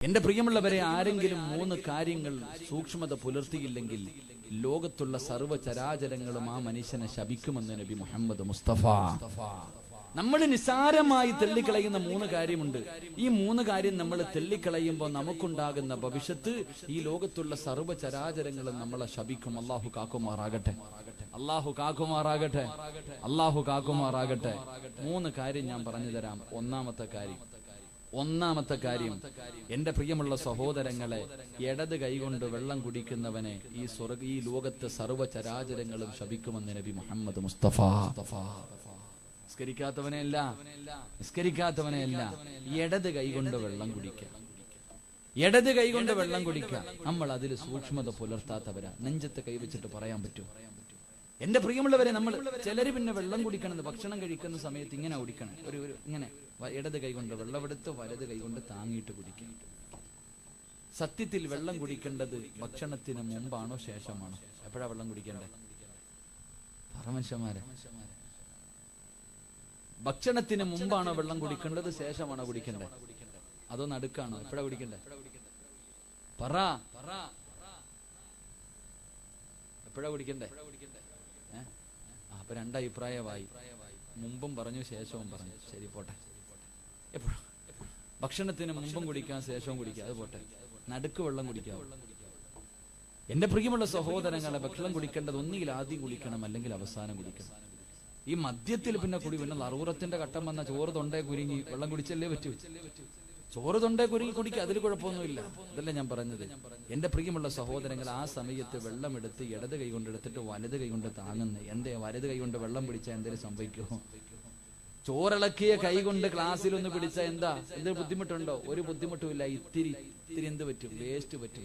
എന്റെ പ്രിയമുള്ളവരെ, ആരെങ്കിലും 3 കാര്യങ്ങൾ സൂക്ഷ്മത പുലർത്തിയില്ലെങ്കിൽ ലോകത്തുള്ള സർവ്വചരാചരങ്ങളും ആ മനുഷ്യനെ ശപിക്കുമെന്ന് നബി മുഹമ്മദ് മുസ്തഫ. നമ്മൾ നിസ്സാരമായി തെള്ളിക്കളയുന്ന 3 കാര്യമുണ്ട്. ഈ 3 കാര്യം നമ്മൾ തെള്ളിക്കളയുമ്പോൾ നമുക്കുണ്ടാകുന്ന ഭവിഷ്യത്ത് ഈ ലോകത്തുള്ള സർവ്വചരാചരങ്ങളും നമ്മളെ ശപിക്കും. അള്ളാഹു കാക്കുമാറാകട്ടെ, അള്ളാഹു കാക്കുമാറാകട്ടെ, അള്ളാഹു കാക്കുമാറാകട്ടെ. 3 കാര്യം ഞാൻ പറഞ്ഞു തരാം. ഒന്നാമത്തെ കാര്യം, എന്റെ പ്രിയമുള്ള സഹോദരങ്ങളെ, ഇടത് കൈകൊണ്ട് വെള്ളം കുടിക്കുന്നവനെ ഈ ലോകത്തെ സർവ്വചരാചരങ്ങളും ശപിക്കുമെന്ന് നബി മുഹമ്മദ് മുസ്തഫ. നിസ്കരിക്കാത്തവനെയല്ല, ഇടത് കൈകൊണ്ട് വെള്ളം കുടിക്കുക. ഇടത് കൈകൊണ്ട് വെള്ളം കുടിക്കുക. നമ്മൾ അതിൽ സൂക്ഷ്മത പുലർത്താത്തവരാ. നെഞ്ചത്ത് കൈവച്ചിട്ട് പറയാൻ പറ്റും. എന്റെ പ്രിയമുള്ളവരെ, നമ്മൾ ചിലര് പിന്നെ വെള്ളം കുടിക്കണത് ഭക്ഷണം കഴിക്കുന്ന സമയത്ത് ഇങ്ങനെ കുടിക്കണം. ഇങ്ങനെ ഇടത് കൈകൊണ്ട് വെള്ളമെടുത്ത് വലത് കൈകൊണ്ട് താങ്ങിയിട്ട് കുടിക്കണം. സത്യത്തിൽ വെള്ളം കുടിക്കേണ്ടത് ഭക്ഷണത്തിന് മുമ്പാണോ ശേഷമാണോ? എപ്പോഴാ വെള്ളം കുടിക്കേണ്ടത്? പരമശമാരെ, ഭക്ഷണത്തിന് മുമ്പാണോ വെള്ളം കുടിക്കേണ്ടത്, ശേഷമാണോ കുടിക്കേണ്ടത്? അതോ നടുക്കാണോ? എപ്പോഴാ കുടിക്കേണ്ടത്? എപ്പോഴാ കുടിക്കണ്ടേ? അപ്പൊ 2 അഭിപ്രായമായി. മുമ്പും പറഞ്ഞു, ശേഷവും പറഞ്ഞു. ശരി, പോട്ടെ. എപ്പോഴും ഭക്ഷണത്തിന് മുമ്പും കുടിക്കാം, ശേഷവും കുടിക്കാം, അത് പോട്ടെ. നടുക്ക് വെള്ളം കുടിക്കാവൂ. എന്റെ പ്രിയമുള്ള സഹോദരങ്ങളെ, ഭക്ഷണം കുടിക്കേണ്ടത് ഒന്നുകിൽ ആദ്യം കുടിക്കണം, അല്ലെങ്കിൽ അവസാനം കുടിക്കണം. ഈ മദ്യത്തിൽ പിന്നെ ലറൂറത്തിന്റെ ഘട്ടം വന്ന ചോറ് തൊണ്ടേ കുരുങ്ങി വെള്ളം കുടിച്ചല്ലേ പറ്റൂ. ചോറ് തൊണ്ടേ കുരുങ്ങി കുടിക്കുക, അതിൽ കുഴപ്പമൊന്നുമില്ല. അതല്ല ഞാൻ പറഞ്ഞത്. എന്റെ പ്രിയമുള്ള സഹോദരങ്ങൾ, ആ സമയത്ത് വെള്ളം എടുത്ത് ഇടത് കൈ കൊണ്ട് എടുത്തിട്ട് വലത് കൈ കൊണ്ട് താങ്ങുന്നത്. എന്തേ വലത് കൈ കൊണ്ട് വെള്ളം പിടിച്ചാൽ എന്തേലും സംഭവിക്കുമോ? ചോറിളക്കിയ കൈ കൊണ്ട് ഗ്ലാസ്സിലൊന്ന് പിടിച്ചാൽ എന്തൊരു ബുദ്ധിമുട്ടുണ്ടോ? ഒരു ബുദ്ധിമുട്ടുമില്ല. ഇത്തിരി എന്ത് പറ്റും? വേസ്റ്റ് പറ്റും.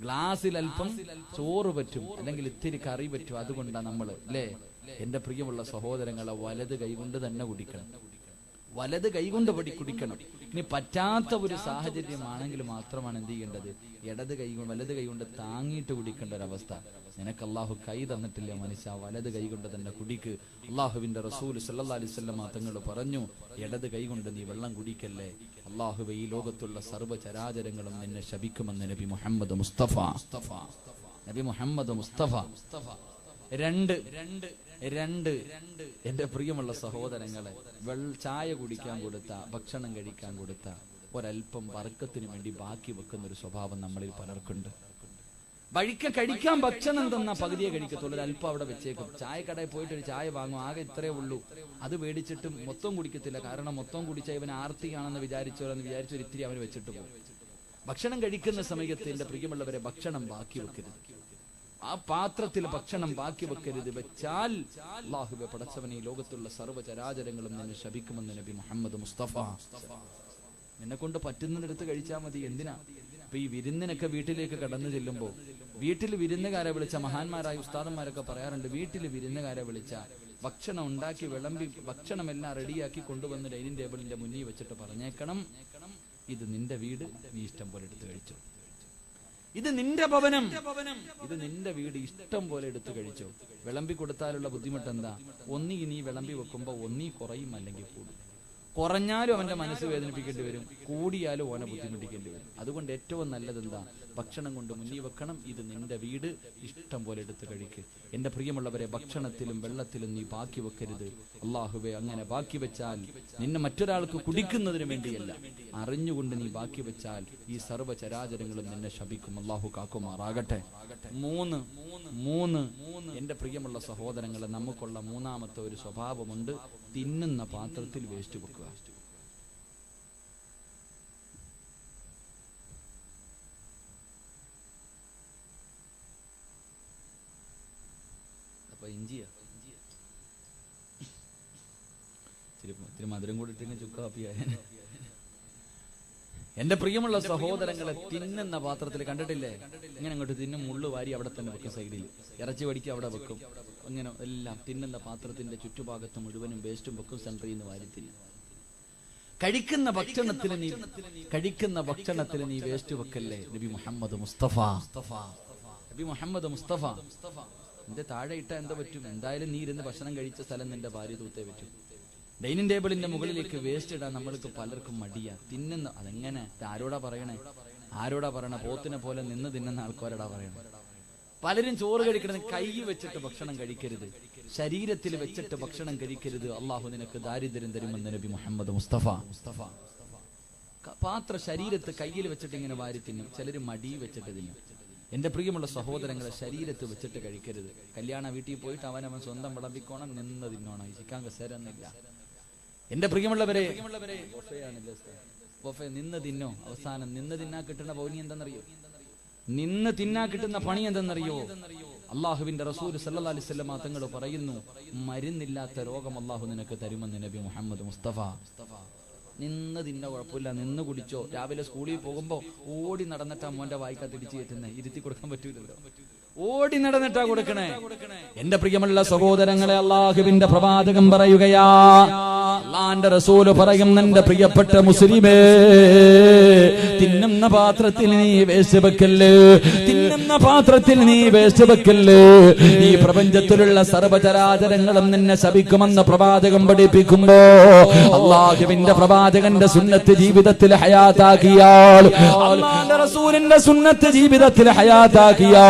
ഗ്ലാസ്സിൽ അല്പം ചോറ് പറ്റും, അല്ലെങ്കിൽ ഇത്തിരി കറി പറ്റും. അതുകൊണ്ടാണ് നമ്മൾ അല്ലേ, എന്റെ പ്രിയമുള്ള സഹോദരങ്ങളെ, വലത് കൈകൊണ്ട് തന്നെ കുടിക്കണം. വലത് കൈകൊണ്ട് കുടിക്കണം. ഇനി പറ്റാത്ത ഒരു സാഹചര്യമാണെങ്കിൽ മാത്രമാണ് എന്ത് ചെയ്യേണ്ടത്? വലത് കൈകൊണ്ട് താങ്ങിയിട്ട് കുടിക്കേണ്ട ഒരവസ്ഥ. നിനക്ക് അള്ളാഹു കൈ തന്നിട്ടില്ല മനുഷ്യ, വലത് കൈകൊണ്ട് തന്നെ കുടിക്ക്. അള്ളാഹുവിന്റെ റസൂൽ സല്ലല്ലാഹു അലൈഹി വസല്ലം തങ്ങൾ പറഞ്ഞു, ഇടത് കൈകൊണ്ട് നീ വെള്ളം കുടിക്കല്ലേ, അള്ളാഹുവേ ഈ ലോകത്തുള്ള സർവ്വചരാചരങ്ങളും നിന്നെ ശപിക്കുമെന്ന് നബി മുഹമ്മദ് മുസ്തഫ. നബി മുഹമ്മദ് മുസ്തഫ. 2 എന്റെ പ്രിയമുള്ള സഹോദരങ്ങളെ, ചായ കുടിക്കാൻ കൊടുത്ത, ഭക്ഷണം കഴിക്കാൻ കൊടുത്ത ഒരല്പം ബർക്കത്തിന് വേണ്ടി ബാക്കി വെക്കുന്ന ഒരു സ്വഭാവം നമ്മളിൽ പലർക്കുണ്ട്. കഴിക്കാൻ ഭക്ഷണം തന്ന പകുതിയെ കഴിക്കത്തുള്ളൂ, ഒരല്പം അവിടെ വെച്ചേക്കും. ചായക്കടയിൽ പോയിട്ട് ഒരു ചായ വാങ്ങും, ആകെ ഇത്രേ ഉള്ളൂ. അത് മേടിച്ചിട്ട് മൊത്തം കുടിക്കത്തില്ല. കാരണം മൊത്തം കുടിച്ചാൽ ഇവൻ ആർത്തിയാണെന്ന് വിചാരിച്ചൊരു ഇത്തിരി അവന് വെച്ചിട്ട് പോകും. ഭക്ഷണം കഴിക്കുന്ന സമയത്ത് എന്റെ പ്രിയമുള്ളവരെ, ഭക്ഷണം ബാക്കി വെക്കരുത്. ആ പാത്രത്തിൽ ഭക്ഷണം ബാക്കി വെക്കരുത്. വെച്ചാൽ അല്ലാഹുവേ പടച്ചവനെ, ഈ ലോകത്തുള്ള സർവ്വചരാചരങ്ങളും നിന്നെ ശപിക്കുമെന്ന് നബി മുഹമ്മദ് മുസ്തഫ. നിന്നെ കൊണ്ട് പറ്റുന്നിടത്ത് കഴിച്ചാൽ മതി. എന്തിനാ ഇപ്പൊ ഈ വിരുന്നിനൊക്കെ വീട്ടിലേക്ക് കടന്നു ചെല്ലുമ്പോൾ, വീട്ടിൽ വിരുന്നുകാരെ വിളിച്ച മഹാന്മാരായ ഉസ്താദന്മാരൊക്കെ പറയാറുണ്ട്, വീട്ടിൽ വിരുന്നുകാരെ വിളിച്ച ഭക്ഷണം ഉണ്ടാക്കി വിളമ്പി ഭക്ഷണമെല്ലാം റെഡിയാക്കി കൊണ്ടുവന്ന് ഡൈനിങ് ടേബിളിന്റെ മുന്നിൽ വെച്ചിട്ട് പറഞ്ഞേക്കണം, ഇത് നിന്റെ വീട്, നീ ഇഷ്ടം പോലെ എടുത്തു കഴിച്ചു. ഇത് നിന്റെ ഭവനം, ഇത് നിന്റെ വീട്, ഇഷ്ടം പോലെ എടുത്തു കഴിച്ചോ. വിളമ്പി കൊടുത്താലുള്ള ബുദ്ധിമുട്ട് എന്താ? ഒന്നീ നീ വിളമ്പി വെക്കുമ്പോ ഒന്നീ കുറയും, അല്ലെങ്കിൽ കൂടും. കുറഞ്ഞാലും അവന്റെ മനസ്സ് വേദനിപ്പിക്കേണ്ടി വരും, കൂടിയാലും ഓനെ ബുദ്ധിമുട്ടിക്കേണ്ടി വരും. അതുകൊണ്ട് ഏറ്റവും നല്ലത് എന്താ? ഭക്ഷണം കൊണ്ട് മുന്നിൽ വെക്കണം. ഇത് നിന്റെ വീട്, ഇഷ്ടം പോലെ എടുത്ത് കഴിക്ക്. എന്റെ പ്രിയമുള്ളവരെ, ഭക്ഷണത്തിലും വെള്ളത്തിലും നീ ബാക്കി വെക്കരുത്. അള്ളാഹുവേ, അങ്ങനെ ബാക്കി വെച്ചാൽ നിന്നെ മറ്റൊരാൾക്ക് കുടിക്കുന്നതിന് വേണ്ടിയല്ല, അറിഞ്ഞുകൊണ്ട് നീ ബാക്കി വെച്ചാൽ ഈ സർവ്വചരാചരങ്ങളും നിന്നെ ശപിക്കും. അള്ളാഹു കാക്കുമാറാകട്ടെ. 3 എന്റെ പ്രിയമുള്ള സഹോദരങ്ങളെ, നമുക്കുള്ള 3ാമത്തെ ഒരു സ്വഭാവമുണ്ട്. തിന്നുന്ന പാത്രത്തിൽ വേസ്റ്റ് വെക്കുക. അപ്പൊ ഇഞ്ചിയാ ഇത്തിരി മധുരം കൂടി ഇട്ടെങ്കിൽ ചുക്കാപ്പിയായ. എന്റെ പ്രിയമുള്ള സഹോദരങ്ങളെ, തിന്നുന്ന പാത്രത്തിൽ കണ്ടിട്ടില്ലേ? ഇങ്ങനെ അങ്ങോട്ട് തിന്നും, മുള്ളു വാരി അവിടെ തന്നെ വെക്കും. സൈഡിൽ ഇറച്ചി വടിക്ക് അവിടെ വെക്കും. അങ്ങനെ എല്ലാം തിന്നുന്ന പാത്രത്തിന്റെ ചുറ്റുഭാഗത്ത് മുഴുവനും വേസ്റ്റും വെക്കും. സെൻട്രിൽ നിന്ന് വാരി തിന്നും. കഴിക്കുന്ന ഭക്ഷണത്തിൽ നീ വേസ്റ്റ് വെക്കല്ലേ. നബി മുഹമ്മദ് മുസ്തഫ. നബി മുഹമ്മദ് മുസ്തഫ. എന്റെ താഴെ ഇട്ട എന്താ പറ്റും? എന്തായാലും നീ ഇരുന്ന് ഭക്ഷണം കഴിച്ച സ്ഥലം നിന്റെ ഭാര്യ തൂത്തേ പറ്റും. ഡൈനിങ് ടേബിളിന്റെ മുകളിലേക്ക് വേസ്റ്റ് ഇടാൻ നമ്മൾക്ക് പലർക്കും മടിയാ. തിന്നുന്ന അതെങ്ങനെ? ആരോടാ പറയണേ? പോത്തിനെ പോലെ നിന്ന് തിന്നുന്ന ആൾക്കാരോടാ പറയണേ. പലരും ചോറ് കഴിക്കണത് കൈ വെച്ചിട്ട് ഭക്ഷണം കഴിക്കരുത്, ശരീരത്തിൽ വെച്ചിട്ട് ഭക്ഷണം കഴിക്കരുത്. അള്ളാഹു നിനക്ക് ദാരിദ്ര്യം തരുമെന്ന് നബി മുഹമ്മദ് മുസ്തഫ. പാത്ര ശരീരത്ത് കയ്യിൽ വെച്ചിട്ട് ഇങ്ങനെ വാരി തിന്നും, ചിലര് മടി വെച്ചിട്ട് തിന്നും. എന്റെ പ്രിയമുള്ള സഹോദരങ്ങളെ, ശരീരത്ത് വെച്ചിട്ട് കഴിക്കരുത്. കല്യാണ വീട്ടിൽ പോയിട്ട് അവനവൻ സ്വന്തം വിളമ്പിക്കോണം, നിന്ന് തിന്നോണം. ചിക്കാൻ കസേരന്നില്ല. എന്റെ പ്രിയമുള്ളവരെ, നിന്ന് തിന്നോ. അവസാനം നിന്ന് തിന്നാ കിട്ടുന്ന പൗനി എന്തെന്നറിയോ? നിന്ന് തിന്നാ കിട്ടുന്ന പണി എന്തെന്നറിയോ? അള്ളാഹുവിന്റെ റസൂൽ സല്ലല്ലാഹു അലൈഹി വസല്ലം തങ്ങൾ പറയുന്നു, മരുന്നില്ലാത്ത രോഗം അള്ളാഹു നിനക്ക് തരുമെന്ന് നബി മുഹമ്മദ് മുസ്തഫ. നിന്ന് തിന്ന കുഴപ്പമില്ല, നിന്ന് കുടിച്ചോ. രാവിലെ സ്കൂളിൽ പോകുമ്പോ ഓടി നടന്നിട്ടാ മോന്റെ വായിക്കാത്തിടിച്ച് കയറ്റുന്നേ, ഇരുത്തി കൊടുക്കാൻ പറ്റൂലല്ലോ. ഓടി നടന്നിട്ടാ കൊടുക്കണേ. എന്റെ പ്രിയമുള്ള സഹോദരങ്ങളെ, അള്ളാഹുവിന്റെ പ്രവാചകൻ പറയുകയാ, അള്ളാന്റെ റസൂല് പറയും, എന്റെ പ്രിയപ്പെട്ട മുസ്ലിമേ, തിന്നുന്ന പാത്രത്തിൽ നീ വേസ്റ്റ് വെക്കല്ല്, തിന്നുന്ന പാത്രത്തിൽ നീ വേസ്റ്റ് വെക്കല്ല്. ഈ പ്രപഞ്ചത്തിലുള്ള സർവചരാചരങ്ങളും നിന്നെ ശപിക്കുമെന്ന് പ്രവാചകൻ പഠിപ്പിക്കുമ്പോ, അള്ളാഹുവിന്റെ പ്രവാചകന്റെ സുന്നത്ത് ജീവിതത്തിൽ ഹയാത്താക്കിയാൽ, അള്ളാന്റെ റസൂലിന്റെ സുന്നത്ത് ജീവിതത്തിൽ ഹയാത്താക്കിയാ,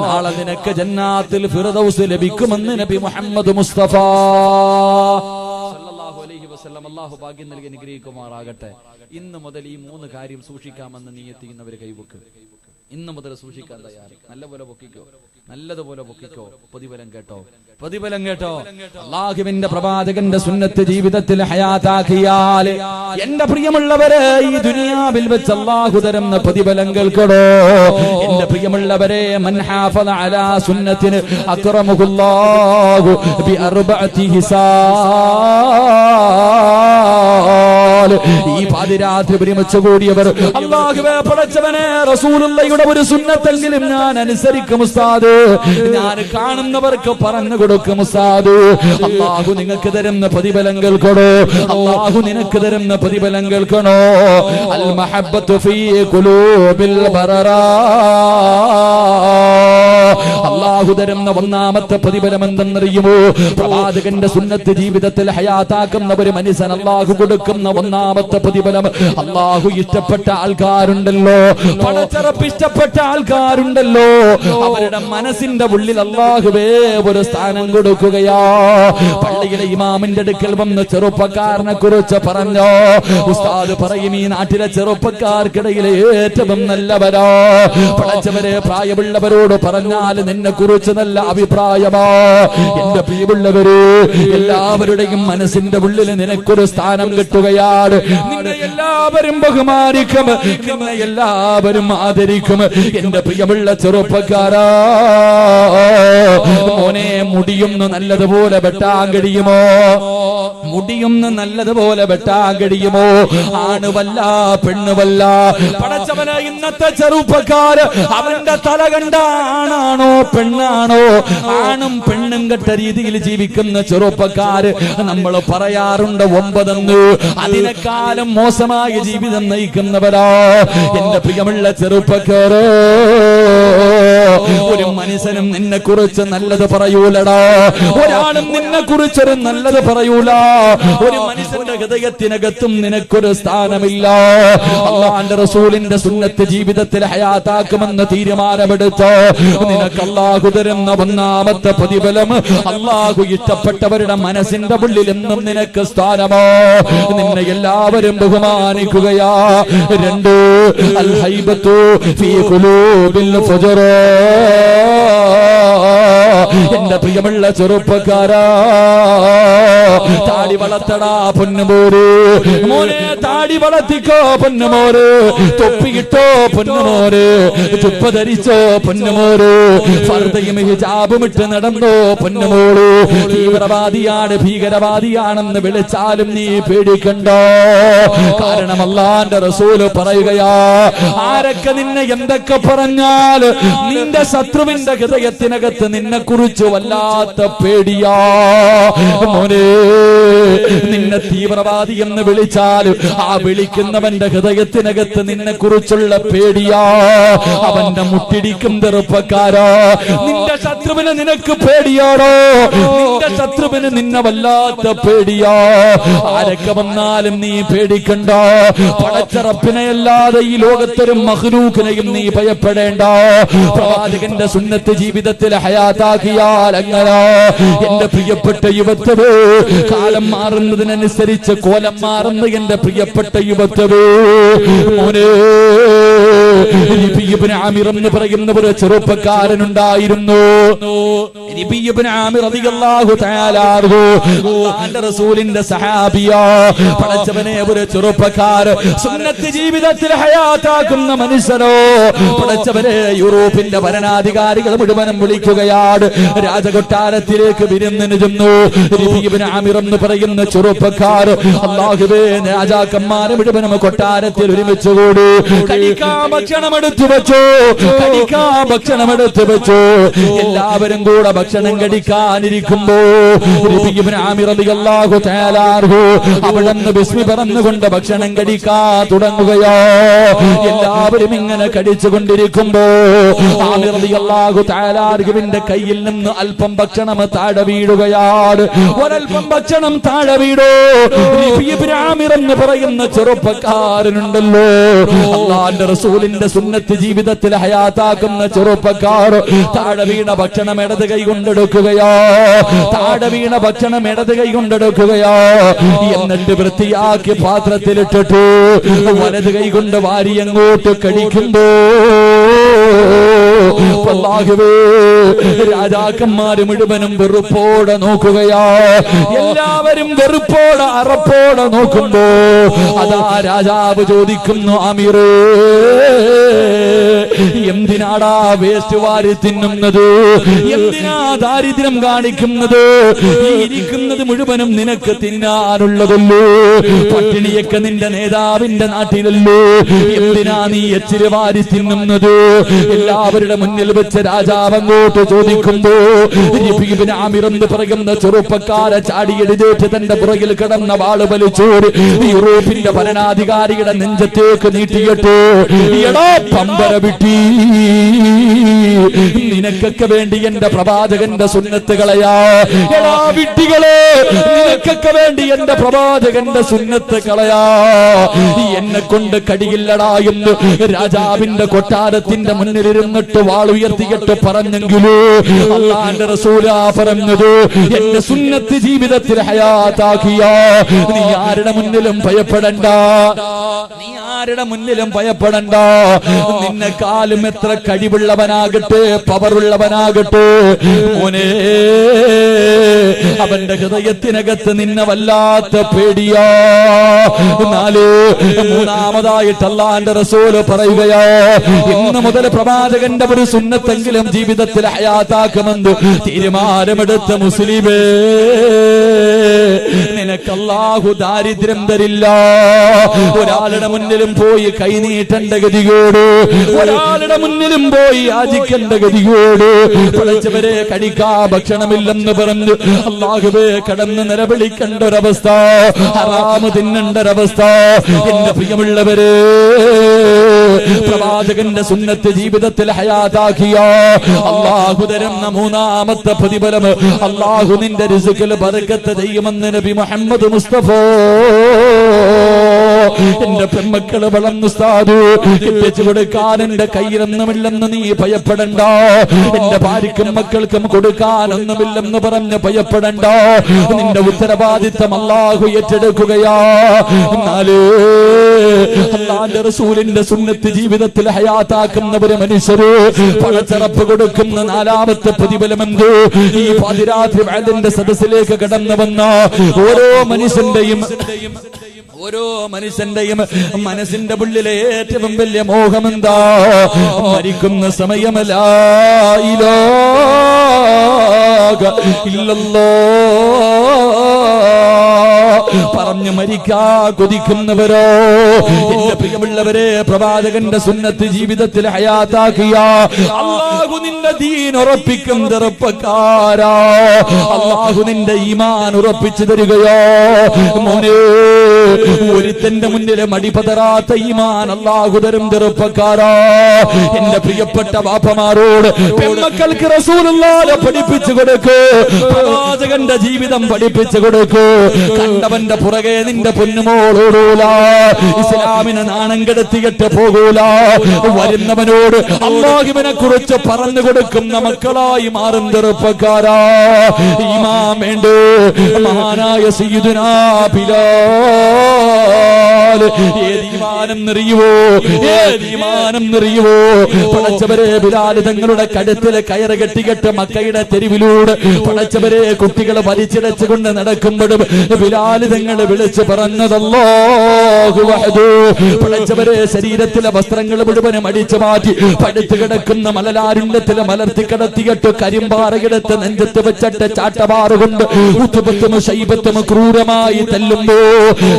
നാളെ നിനക്ക് ജന്നാത്തിൽ ഫിർദൗസ് ലഭിക്കുമെന്ന് നബി മുഹമ്മദ് മുസ്തഫ സല്ലല്ലാഹു അലൈഹി വസല്ലം. അല്ലാഹു ഭാഗ്യം നൽകി അനുഗ്രഹിക്കുമാറാകട്ടെ. ഇന്ന് മുതൽ ഈ 3 കാര്യം സൂക്ഷിക്കാമെന്ന് നിയ്യത്ത് ചെയ്യുന്നവര് കൈവക്ക്. ഇന്ന് മുതൽ സൂക്ഷിക്കാൻ തയ്യാറ്. നല്ലപോലെ പൊക്കിക്കോ, നല്ലതുപോലെ പൊക്കിക്കോ. പ്രതിഫലം കേട്ടോ, പ്രതിഫലം കേട്ടോ. അല്ലാഹുവിന്റെ പ്രവാചകന്റെ സുന്നത്ത് ജീവിതത്തിൽ ഹയാത്താക്കിയാൽ, എന്റെ പ്രിയമുള്ളവരെ, ഈ ദുനിയാവിൽ വെച്ച് അല്ലാഹു തരുന്ന പ്രതിഫലം കേൾക്കണോ. എന്റെ പ്രിയമുള്ളവരെ, മൻ ഹാഫള അലാ സുന്നത്തിന് അക്റമഹുല്ലാഹു ബി അർബഅതി ഹിസാൽ. ഈ പാതിരാത്രി ഒരുമിച്ച് കൂടിയവർ, അല്ലാഹുവേ പടച്ചവനെ, റസൂലുള്ളാഹിയുടെ ഒരു സുന്നത്തെങ്കിലും ഞാൻ അനുസരിക്കും ഉസ്താദ്, ഞാൻ കാണുന്നവർക്ക് പറഞ്ഞു കൊടുക്കും ഉസ്താദ്. അല്ലാഹു നിങ്ങൾക്ക് തരുന്ന പ്രതിഫലം കേൾക്കണോ, അല്ലാഹു നിനക്ക് തരുന്ന പ്രതിഫലം കേൾക്കണോ. അൽ മഹബ്ബത്തു ഫീ ഖുലൂബിൽ ബററാ. അല്ലാഹു തരുന്ന ഒന്നാമത്തെ പ്രതിഫലം എന്തെന്നറിയുമോ? പ്രവാചകന്റെ സുന്നത്ത് ജീവിതത്തിൽ ഹയാത്താക്കുന്ന ഒരു മനുഷ്യൻ അല്ലാഹു കൊടുക്കുന്ന ഒന്നാമത്തെ പ്രതിഫലം, അല്ലാഹു ഇഷ്ടപ്പെട്ട ആൾക്കാരുണ്ടല്ലോ, പടച്ചറപ്പ് ഇഷ്ടപ്പെട്ട ആൾക്കാരുണ്ടല്ലോ, അവരുടെ മനസ്സിന്റെ ഉള്ളിൽ അല്ലാഹുവേ ഒരു സ്ഥാനം കൊടുക്കുകയാ. പള്ളിയിലെ ഇമാമിന്റെ അടുക്കൽ വന്ന് ചെറുപ്പക്കാരനെ കുറിച്ച് പറഞ്ഞോ. ഉസ്താദ് പറയും, ഈ നാട്ടിലെ ചെറുപ്പക്കാർക്കിടയിലെ ഏറ്റവും നല്ലവരാ. പടച്ചവരെ, പ്രായമുള്ളവരോട് പറഞ്ഞാൽ നിന്നെ കുറിച്ച് നല്ല അഭിപ്രായമാ. എന്റെ പ്രിയമുള്ളവര്, എല്ലാവരുടെയും മനസ്സിന്റെ ഉള്ളിൽ നിനക്കൊരു സ്ഥാനം കിട്ടുകയാണ്. നിന്നെ എല്ലാവരും ബഹുമാനിക്കും, നിന്നെ എല്ലാവരും ആദരിക്കും. എന്റെ പ്രിയമുള്ള ചെറുപ്പക്കാരാ, മോനെ, മുടിയൊന്ന് നല്ലതുപോലെ വെട്ടാൻ കഴിയുമോ? മുടിയൊന്ന് നല്ലതുപോലെ വെട്ടാൻ കഴിയുമോ? ആണുവല്ല പെണ്ണുവല്ല. പടച്ചവന, ഇന്നത്തെ ചെറുപ്പക്കാര് അവന്റെ തല കണ്ട ആണാണോ പെണ്ണാണോ? ആണും പെണ്ണും കെട്ട രീതിയിൽ ജീവിക്കുന്ന ചെറുപ്പക്കാര് നമ്മൾ പറയാറുണ്ട് 9. അതിനേക്കാളും മോശമായ ജീവിതം നയിക്കുന്നവരാ. എന്റെ പ്രിയമുള്ള ചെറുപ്പക്കാര്, ഒരു മനുഷ്യനും നിന്നെ കുറിച്ച് നല്ലത് പറയൂലടാ. ഒരാളും നിന്നെ കുറിച്ചൊരു നല്ലത് പറയൂല. ഒരു മനുഷ്യന്റെ ഹൃദയത്തിനകത്തും നിനക്കൊരു സ്ഥാനമില്ല. അല്ലാഹുവിന്റെ റസൂലിന്റെ സുന്നത്ത് ജീവിതത്തിൽ ഹയാത്താക്കുമെന്ന് തീരുമാനമെടുത്തോ, നിനക്ക് അല്ലാഹു തരുന്ന ഒന്നാമത്തെ പ്രതിഫലം, അല്ലാഹു ഇഷ്ടപ്പെട്ടവരുടെ മനസ്സിന്റെ ഉള്ളിൽ എന്നും നിനക്ക് സ്ഥാനമോ. നിന്നെ എല്ലാവരും ബഹുമാനിക്കുകയാ. 2, അൽ ഹൈബത്തു ഫീ ഖുലൂബിൽ ഫുജറ. എന്റെ പ്രിയമുള്ള ചെറുപ്പക്കാരാ, താടി വളർത്തടാ പൊന്നുമോര്. മോനെ, താടി വളർത്തിക്കോ പൊന്നുമോര്. തൊപ്പിയിട്ടോ പൊന്നുമോര്. ചുപ്പ ധരിച്ചോ പൊന്നുമോര്. ഫർദയും ഹിജാബും ഇട്ട് നടന്നോ പൊന്നുമോള്. തീവ്രവാദിയാണ്, ഭീകരവാദിയാണെന്ന് വിളിച്ചാലും നീ പേടിക്കണ്ടോ. കാരണം അല്ലാഹുവിന്റെ റസൂല് പറയുകയാ, ആരൊക്കെ നിന്നെ എന്തൊക്കെ പറഞ്ഞാൽ നിന്റെ ശത്രുവിന്റെ ഹൃദയത്തിനകത്ത് നിന്നെ കുറിച്ച് വല്ലാത്ത പേടിയാ മോനെ. നിന്നെ തീവ്രവാദി എന്ന് വിളിച്ചാൽ ആ വിളിക്കുന്നവന്റെ ഹൃദയത്തിനകത്ത് നിന്നെ കുറിച്ചുള്ള പേടിയാ. അവന്റെ മുട്ടിടിക്കും ചെറുപ്പക്കാരാ. നിന്റെ ശത്രുവിന് നിനക്ക് പേടിയാണോ? നിന്റെ ശത്രുവിന് നിന്നെ വല്ലാത്ത പേടിയാ. ആരൊക്കെ വന്നാലും നീ പേടിക്കണ്ട. പടച്ചറപ്പിനെയല്ലാതെ ഈ ലോകത്തൊരു മഖ്ലൂഖിനെയും നീ ഭയപ്പെടേണ്ട. പ്രവാചകന്റെ സുന്നത്ത് ജീവിതത്തിൽ ഹയാത്താക്കിയാൽ അങ്ങനെ. എന്റെ പ്രിയപ്പെട്ട യുവത്വേ, കാലം മാറുന്നതിനനുസരിച്ച് കോലം മാറുന്ന എന്റെ പ്രിയപ്പെട്ട യുവത്വേ മോനെ, ഇബ്നു ആമിർ എന്ന് പറയുന്ന ഒരു ചെറുപ്പക്കാരനുണ്ടായിരുന്നു. ഇബ്നു ആമിർ റളിയല്ലാഹു തആല അൻഹു അല്ലാഹുവിന്റെ റസൂലിന്റെ സഹാബിയാ. പടച്ചവനെ, ഒരു ചെറുപ്പക്കാരൻ സുന്നത്ത് ജീവിതത്തിൽ ഹയാത്താക്കുന്ന മനുഷ്യനോ. പടച്ചവനെ, യൂറോപ്പിന്റെ ഭരണാധികാരികൾ മുഴുവനും വിളിക്കുകയാണ്. രാജകൊട്ടാരത്തിലേക്ക് വിരുന്നിന് ചെന്നു. ഇബ്നു ആമിർ എന്ന് പറയുന്ന ചെറുപ്പക്കാർ അല്ലാഹുവേ, രാജാക്കന്മാരെ മുഴുവനും കൊട്ടാരത്തിൽ ഒരുമിച്ച് കൂടി കഴിക്കാൻ ഭക്ഷണം എടുത്തു വെച്ചു. എല്ലാവരും കൂടെ ഭക്ഷണം കഴിക്കാനിരിക്കുമ്പോ ഇബ്നു ആമിർ റളിയല്ലാഹു തആല അൻഹു അവിടുന്ന് ബിസ്മി പറഞ്ഞുകൊണ്ട് ഭക്ഷണം കഴിക്കാൻ തുടങ്ങുകയോ. എല്ലാവരും ഇങ്ങനെ കഴിച്ചുകൊണ്ടിരിക്കുമ്പോ ആമിർ റളിയല്ലാഹു തആല അൻഹുവിന്റെ കയ്യിൽ നിന്ന് അല്പം ഭക്ഷണം താഴെ വീഴുകയാണ്. ഒരൽപ്പം ഭക്ഷണം താഴെ വീടോ. ഇബ്നു ആമിർ എന്ന് പറയുന്ന ചെറുപ്പക്കാരനുണ്ടല്ലോ, അല്ലാഹുവിന്റെ റസൂലിന്റെ സുന്നത്ത് ജീവിതത്തിൽ ഹയാത്താക്കുന്ന ചെറുപ്പക്കാർ താഴെ വീണ ഭക്ഷണം ഇടത് കൈ കൊണ്ടെടുക്കുകയോ. എന്നിട്ട് വൃത്തിയാക്കി പാത്രത്തിലിട്ടിട്ടു വലത് കൈ കൊണ്ട് വാരി അങ്ങോട്ട് കഴിക്കുമ്പോ രാജാക്കന്മാര് മുഴുവനും വെറുപ്പോടെ നോക്കുകയാ. എല്ലാവരും വെറുപ്പോടെ അറപ്പോടെ നോക്കുമ്പോ അതാ രാജാവ് ചോദിക്കുന്നു, ആമിറേ, എന്തിനാടാ വേസ്റ്റ് വാരി തിന്നുന്നത്? എന്തിനാ ദാരിദ്ര്യം കാണിക്കുന്നത്? ഈ ഇരിക്കുന്നത് മുഴുവനും നിനക്ക് തിന്നാനുള്ളതല്ലോ. പട്ടിണിയൊക്കെ നിന്റെ നേതാവിന്റെ നാട്ടിലല്ലോ. എന്തിനാ നീ എച്ചിരി വാരി തിന്നുന്നത്? എല്ലാവരുടെ മുന്നിൽ വെച്ച് രാജാവ് അങ്ങോട്ട് ചോദിക്കുമ്പോ ഇബ്നു ആമിർ എന്ന് പറയുന്ന ചെറുപ്പക്കാരെ ചാടിയെഴുതേറ്റ് തന്റെ പുറകിൽ കിടന്ന വാള് വലിച്ചോട് യൂറോപ്പിന്റെ ഭരണാധികാരിയുടെ നെഞ്ചത്തേക്ക് നീട്ടിയിട്ട്, എടാ പമ്പര വിട്ടി, നിനക്കൊക്കെ വേണ്ടി എന്റെ പ്രവാചകന്റെ സുന്നത്തുകളെയാ. എടാ വിട്ടികളെ, നിനക്കൊക്കെ വേണ്ടി എന്റെ പ്രവാചകന്റെ സുന്നത്തുകളെയാ. എന്നെ കൊണ്ട് കടിയില്ലടാ എന്ന് രാജാവിന്റെ കൊട്ടാരത്തിന്റെ മുന്നിലിരുന്നിട്ട് വാൾ ഉയർത്തിയിട്ട് പറഞ്ഞെങ്കിലോ അല്ലാഹുവിന്റെ റസൂലാ പറഞ്ഞത്, എന്റെ സുന്നത്ത് ജീവിതത്തിൽ ഹയാത്താക്കിയ നീ ആരുടെ മുന്നിലും ഭയപ്പെടണ്ട. നിന്നെക്കാളും എത്ര കഴിവുള്ളവനാകട്ടെ, പവറുള്ളവനാകട്ടെ മോനെ, അവന്റെ ഹൃദയത്തിനകത്ത് നിന്നെ വല്ലാത്ത പേടിയാ. മൂന്നാമതായിട്ട് അല്ലാഹുവിന്റെ റസൂല് പറയുകയാ, ഇന്ന് മുതൽ പ്രവാചകന്റെ ഒരു സുന്നത്തെങ്കിലും ജീവിതത്തിൽ ഹയാത്താക്കുമെന്ന് തീരുമാനമെടുത്ത മുസ്ലിമേ, നിനക്ക് അല്ലാഹു ദാരിദ്ര്യം തരില്ല. ഒരാളുടെ മുന്നിലും പോയി കൈനീട്ടേണ്ട ഗതിയോട്, ഒരാളുടെ മുന്നിലും പോയി യാചിക്കേണ്ട ഗതിയോട്, പഠിച്ചവരെ കഴിക്കാ ഭക്ഷണമില്ലെന്ന് പറഞ്ഞു അല്ലാഹുവേ കടന്ന് നിലവിളിക്കേണ്ട ഒരവസ്ഥ, ഹറാമ് തിന്നേണ്ട ഒരവസ്ഥ. എന്റെ പ്രിയമുള്ളവരെ, പ്രവാചകന്റെ സുന്നത്ത് ജീവിതത്തിൽ ഹയാത്താക്കിയ അല്ലാഹു തരുന്ന മൂന്നാമത്തെ പ്രതിഫലം, അല്ലാഹു നിന്റെ റിസ്കിൽ ബറക്കത്ത് ചെയ്യുമെന്ന് നബി മുഹമ്മദ് മുസ്തഫ. എന്റെ പെൺമക്കള് വളർന്നു സ്ഥാതു എത്തിച്ചു കൊടുക്കാൻ എന്റെ കയ്യിലൊന്നുമില്ലെന്ന് നീ ഭയപ്പെടണ്ട. എന്റെ ഭാര്യക്കും മക്കൾക്കും കൊടുക്കാനൊന്നുമില്ലെന്ന് പറഞ്ഞ് ഭയപ്പെടണ്ട. നിന്റെ ഉത്തരവാദിത്തം അല്ലാഹു ഏറ്റെടുക്കുകയാ. എന്നാലേ അല്ലാഹുവിന്റെ റസൂലിന്റെ സുന്നത്ത് ജീവിതത്തിൽ ഹയാത്താക്കുന്ന ഒരു മനുഷ്യര് പഴച്ചറപ്പ് കൊടുക്കുന്ന നാലാമത്തെ പ്രതിഫലമെന്തോ, ഈ പാതിരാത്രി വഅദിന്റെ സദസ്സിലേക്ക് കടന്നു വന്ന ഓരോ മനുഷ്യന്റെയും മനസ്സിന്റെ ഉള്ളിലെ ഏറ്റവും വലിയ മോഹമെന്താ? മരിക്കുന്ന സമയമല്ല, ഇല്ലല്ലാഹ് പറഞ്ഞു മരിക്കാ കൊതിക്കുന്നവരോ? എന്റെ പ്രിയമുള്ളവരെ, പ്രവാചകന്റെ സുന്നത്ത് ജീവിതത്തിൽ ഹയാത്താക്കിയ അല്ലാഹു നിന്റെ ദീൻ ഉറപ്പിക്കും ചെറുപ്പക്കാരാ. അല്ലാഹു നിന്റെ ഈമാൻ ഉറപ്പിച്ചു തരികയോ? മോനെ, ഒരുത്തന്റെ മുന്നിലെ മടിപതറാത്ത ഈമാൻ അല്ലാഹു തരും ചെറുപ്പക്കാരാ. എന്റെ പ്രിയപ്പെട്ട ബാപ്പമാരോട് പെൺമക്കൾക്ക് റസൂലുള്ളാഹിനെ പഠിപ്പിച്ചു കൊടുക്കൂ, പ്രവാചകന്റെ ജീവിതം പഠിപ്പിച്ചു കൊടുക്കൂ. കണ്ടവന്റെ പുറകെ നിന്റെ പൊന്നുമോളോടൂല, ഇസ്ലാമിനെ നാണം കെടുത്തിയിട്ട് പോകൂല. വരുന്നവനോട് അല്ലാഹുവിനെ കുറിച്ച് പറഞ്ഞു കൊടുക്കുന്ന മക്കളായി മാറും ചെറുപ്പക്കാരാ. ഈമാൻ വേണ്ടേ? മഹാനായ സയ്യിദുനാ ബിലാൽ ഏത് ഈമാനം നിറയുവോ, ഏത് ഈമാനം നിറയുവോ. പടച്ചവരെ, ബിലാൽ തങ്ങളുടെ കഴുത്തിലെ കയറ് കെട്ടിക്കെട്ട് മക്കയുടെ തെരുവിലൂടെ പടച്ചവരെ കുട്ടികളെ വലിച്ചിടച്ചുകൊണ്ട് നടക്കുമ്പോഴും ബിലാൽ തങ്ങൾ വിളിച്ചു പറഞ്ഞതല്ലാഹു വഹദു. പടച്ചവരെ, ശരീരത്തിലെ വസ്ത്രങ്ങൾ മുഴുവനും അടിച്ചു മാറ്റി പടുത്തു കിടക്കുന്ന മലലാരുണ്യത്തിലെ മലർത്തി കിടത്തിയിട്ട് കരിമ്പാറകിടത്ത് നെഞ്ചത്ത് വെച്ചിട്ട് ചാട്ടവാറുകൊണ്ട് ഉത്തുപത്തും ശൈബത്തും ക്രൂരമായി തല്ലുമ്പോ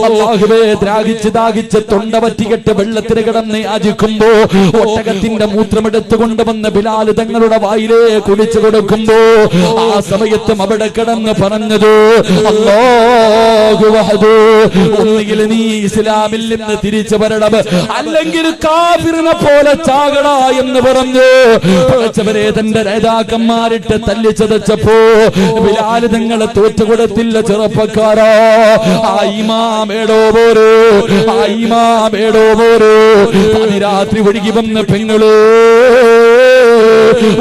അല്ലാഹുവേ ദ്രാഹിച്ച് ദാഹിച്ച് തൊണ്ട പറ്റിക്കെട്ട് വെള്ളത്തിന് കിടന്ന് യാചിക്കുമ്പോ ഒട്ടകത്തിന്റെ മൂത്രമെടുത്തു കൊണ്ടുവന്ന് ബിലാൽ തങ്ങളുടെ വായിലേ കുടിച്ചു കൊടുക്കുമ്പോ ആ സമയത്തും അവിടെ കിടന്ന് പറഞ്ഞത് അല്ലാഹു വഹദു, ഒന്നുകിൽ നീ ഇസ്ലാമിൽ നിന്ന് തിരിച്ചു വരണം, അല്ലെങ്കിൽ കാഫിറിനെ പോലെ ചാകട എന്ന് പറഞ്ഞു പടച്ചവരെ തന്റെ നേതാക്കന്മാരിട്ട് തല്ലിച്ചതച്ചപ്പോ ബിലാൽ തങ്ങളെ തോറ്റുകൊടുത്തില്ല ചെറുപ്പക്കാരാ. ആ ഇമാമേടോ പോരോ, ആ ഇമാമേടോ പോരോ. അതിരാത്രി ഒഴുകി വന്ന പെങ്ങള്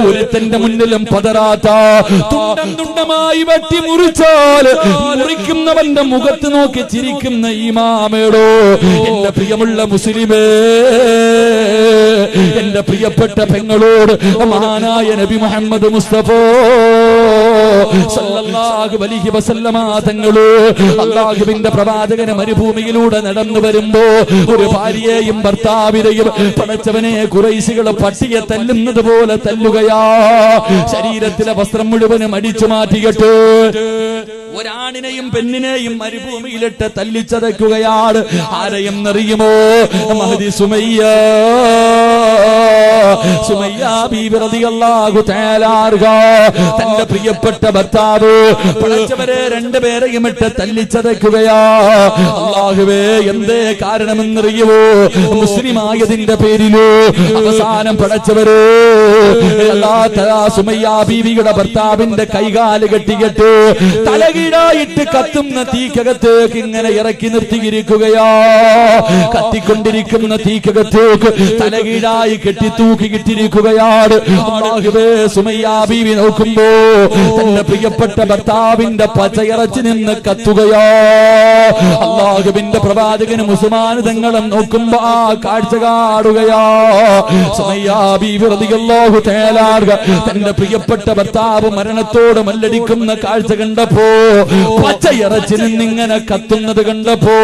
ഒരുത്തന്റെ മുന്നിലും പതറാത്ത തുണ്ടം തുണ്ടമായി വെട്ടി മുറിച്ചാൽ മുറിക്കുന്നവന്റെ മുഖത്ത് നോക്കി ചിരിക്കുന്ന ഇമാമേടോ. എന്റെ പ്രിയമുള്ള മുസ്ലിമേ, എന്റെ പ്രിയപ്പെട്ട പെങ്ങളോട് മഹാനായ നബി മുഹമ്മദ് മുസ്തഫ സല്ലല്ലാഹു അലൈഹി വസല്ലമ തങ്ങള് അല്ലാഹുവിന്റെ പ്രവാചകനെ മരുഭൂമിയിലൂടെ നടന്നു വരുമ്പോ ഒരു ഭാര്യയെയും ഭർത്താവിനെയും പടച്ചവനെ ഖുറൈശികളെ പട്ടിയെ തല്ലുന്നത് പോലെ തല്ലുകയാ. ശരീരത്തിലെ വസ്ത്രം മുഴുവനും അടിച്ചു മാറ്റിയിട്ട് ഒരാണിനെയും പെണ്ണിനെയും മരുഭൂമിയിലിട്ട് തല്ലിച്ചതയ്ക്കുകയാണ്. ആരെയും അറിയുമോ? മഹദി സുമയ്യ, സുമയ്യ ബീബി റളിയല്ലാഹു തആല അൻഹ തന്റെ പ്രിയപ്പെട്ട ഭർത്താവ് പടച്ചവരെ രണ്ടുപേരെയും ഇട്ട് തല്ലിച്ചതയ്ക്കുകയാ. അല്ലാഹുവേ, എന്തേ കാരണമെന്നറിയുമോ? മുസ്ലിമായതിന്റെ പേരിലോ അവസാനം പടച്ചവരെ സുമയ്യ ബീവിയുടെ ഭർത്താവിന്റെ കൈകാല് കെട്ടിക്കെട്ട് തലകീഴായിട്ട് കത്തുന്ന തീക്കകത്തേക്ക് ഇങ്ങനെ ഇറക്കി നിർത്തിയിരിക്കുകയാ. കത്തിക്കൊണ്ടിരിക്കുന്ന തീക്കകത്തേക്ക് തലകീഴായി കെട്ടി തൂക്കിയിട്ടിരിക്കുകയാണ്. അല്ലാഹുവേ, സുമയ്യ ബീവി നോക്കുമ്പോ തന്റെ പ്രിയപ്പെട്ട ഭർത്താവിന്റെ പച്ചയിറച്ചി നിന്ന് കത്തുകയാ. അല്ലാഹുവിന്റെ പ്രവാചകന് മുസ്ലിമാൻ തങ്ങളും നോക്കുമ്പോ ആ കാഴ്ച കാണുകയാ. സുമയ്യ ബീവി റളിയല്ലാഹു തആല അൻഹ തന്റെ പ്രിയപ്പെട്ട ഭർത്താവ് മരണത്തോട് മല്ലടിക്കുന്ന കാഴ്ച കണ്ടപ്പോ, പച്ചയിറച്ചി നിന്നിങ്ങനെ കത്തുന്നത് കണ്ടപ്പോ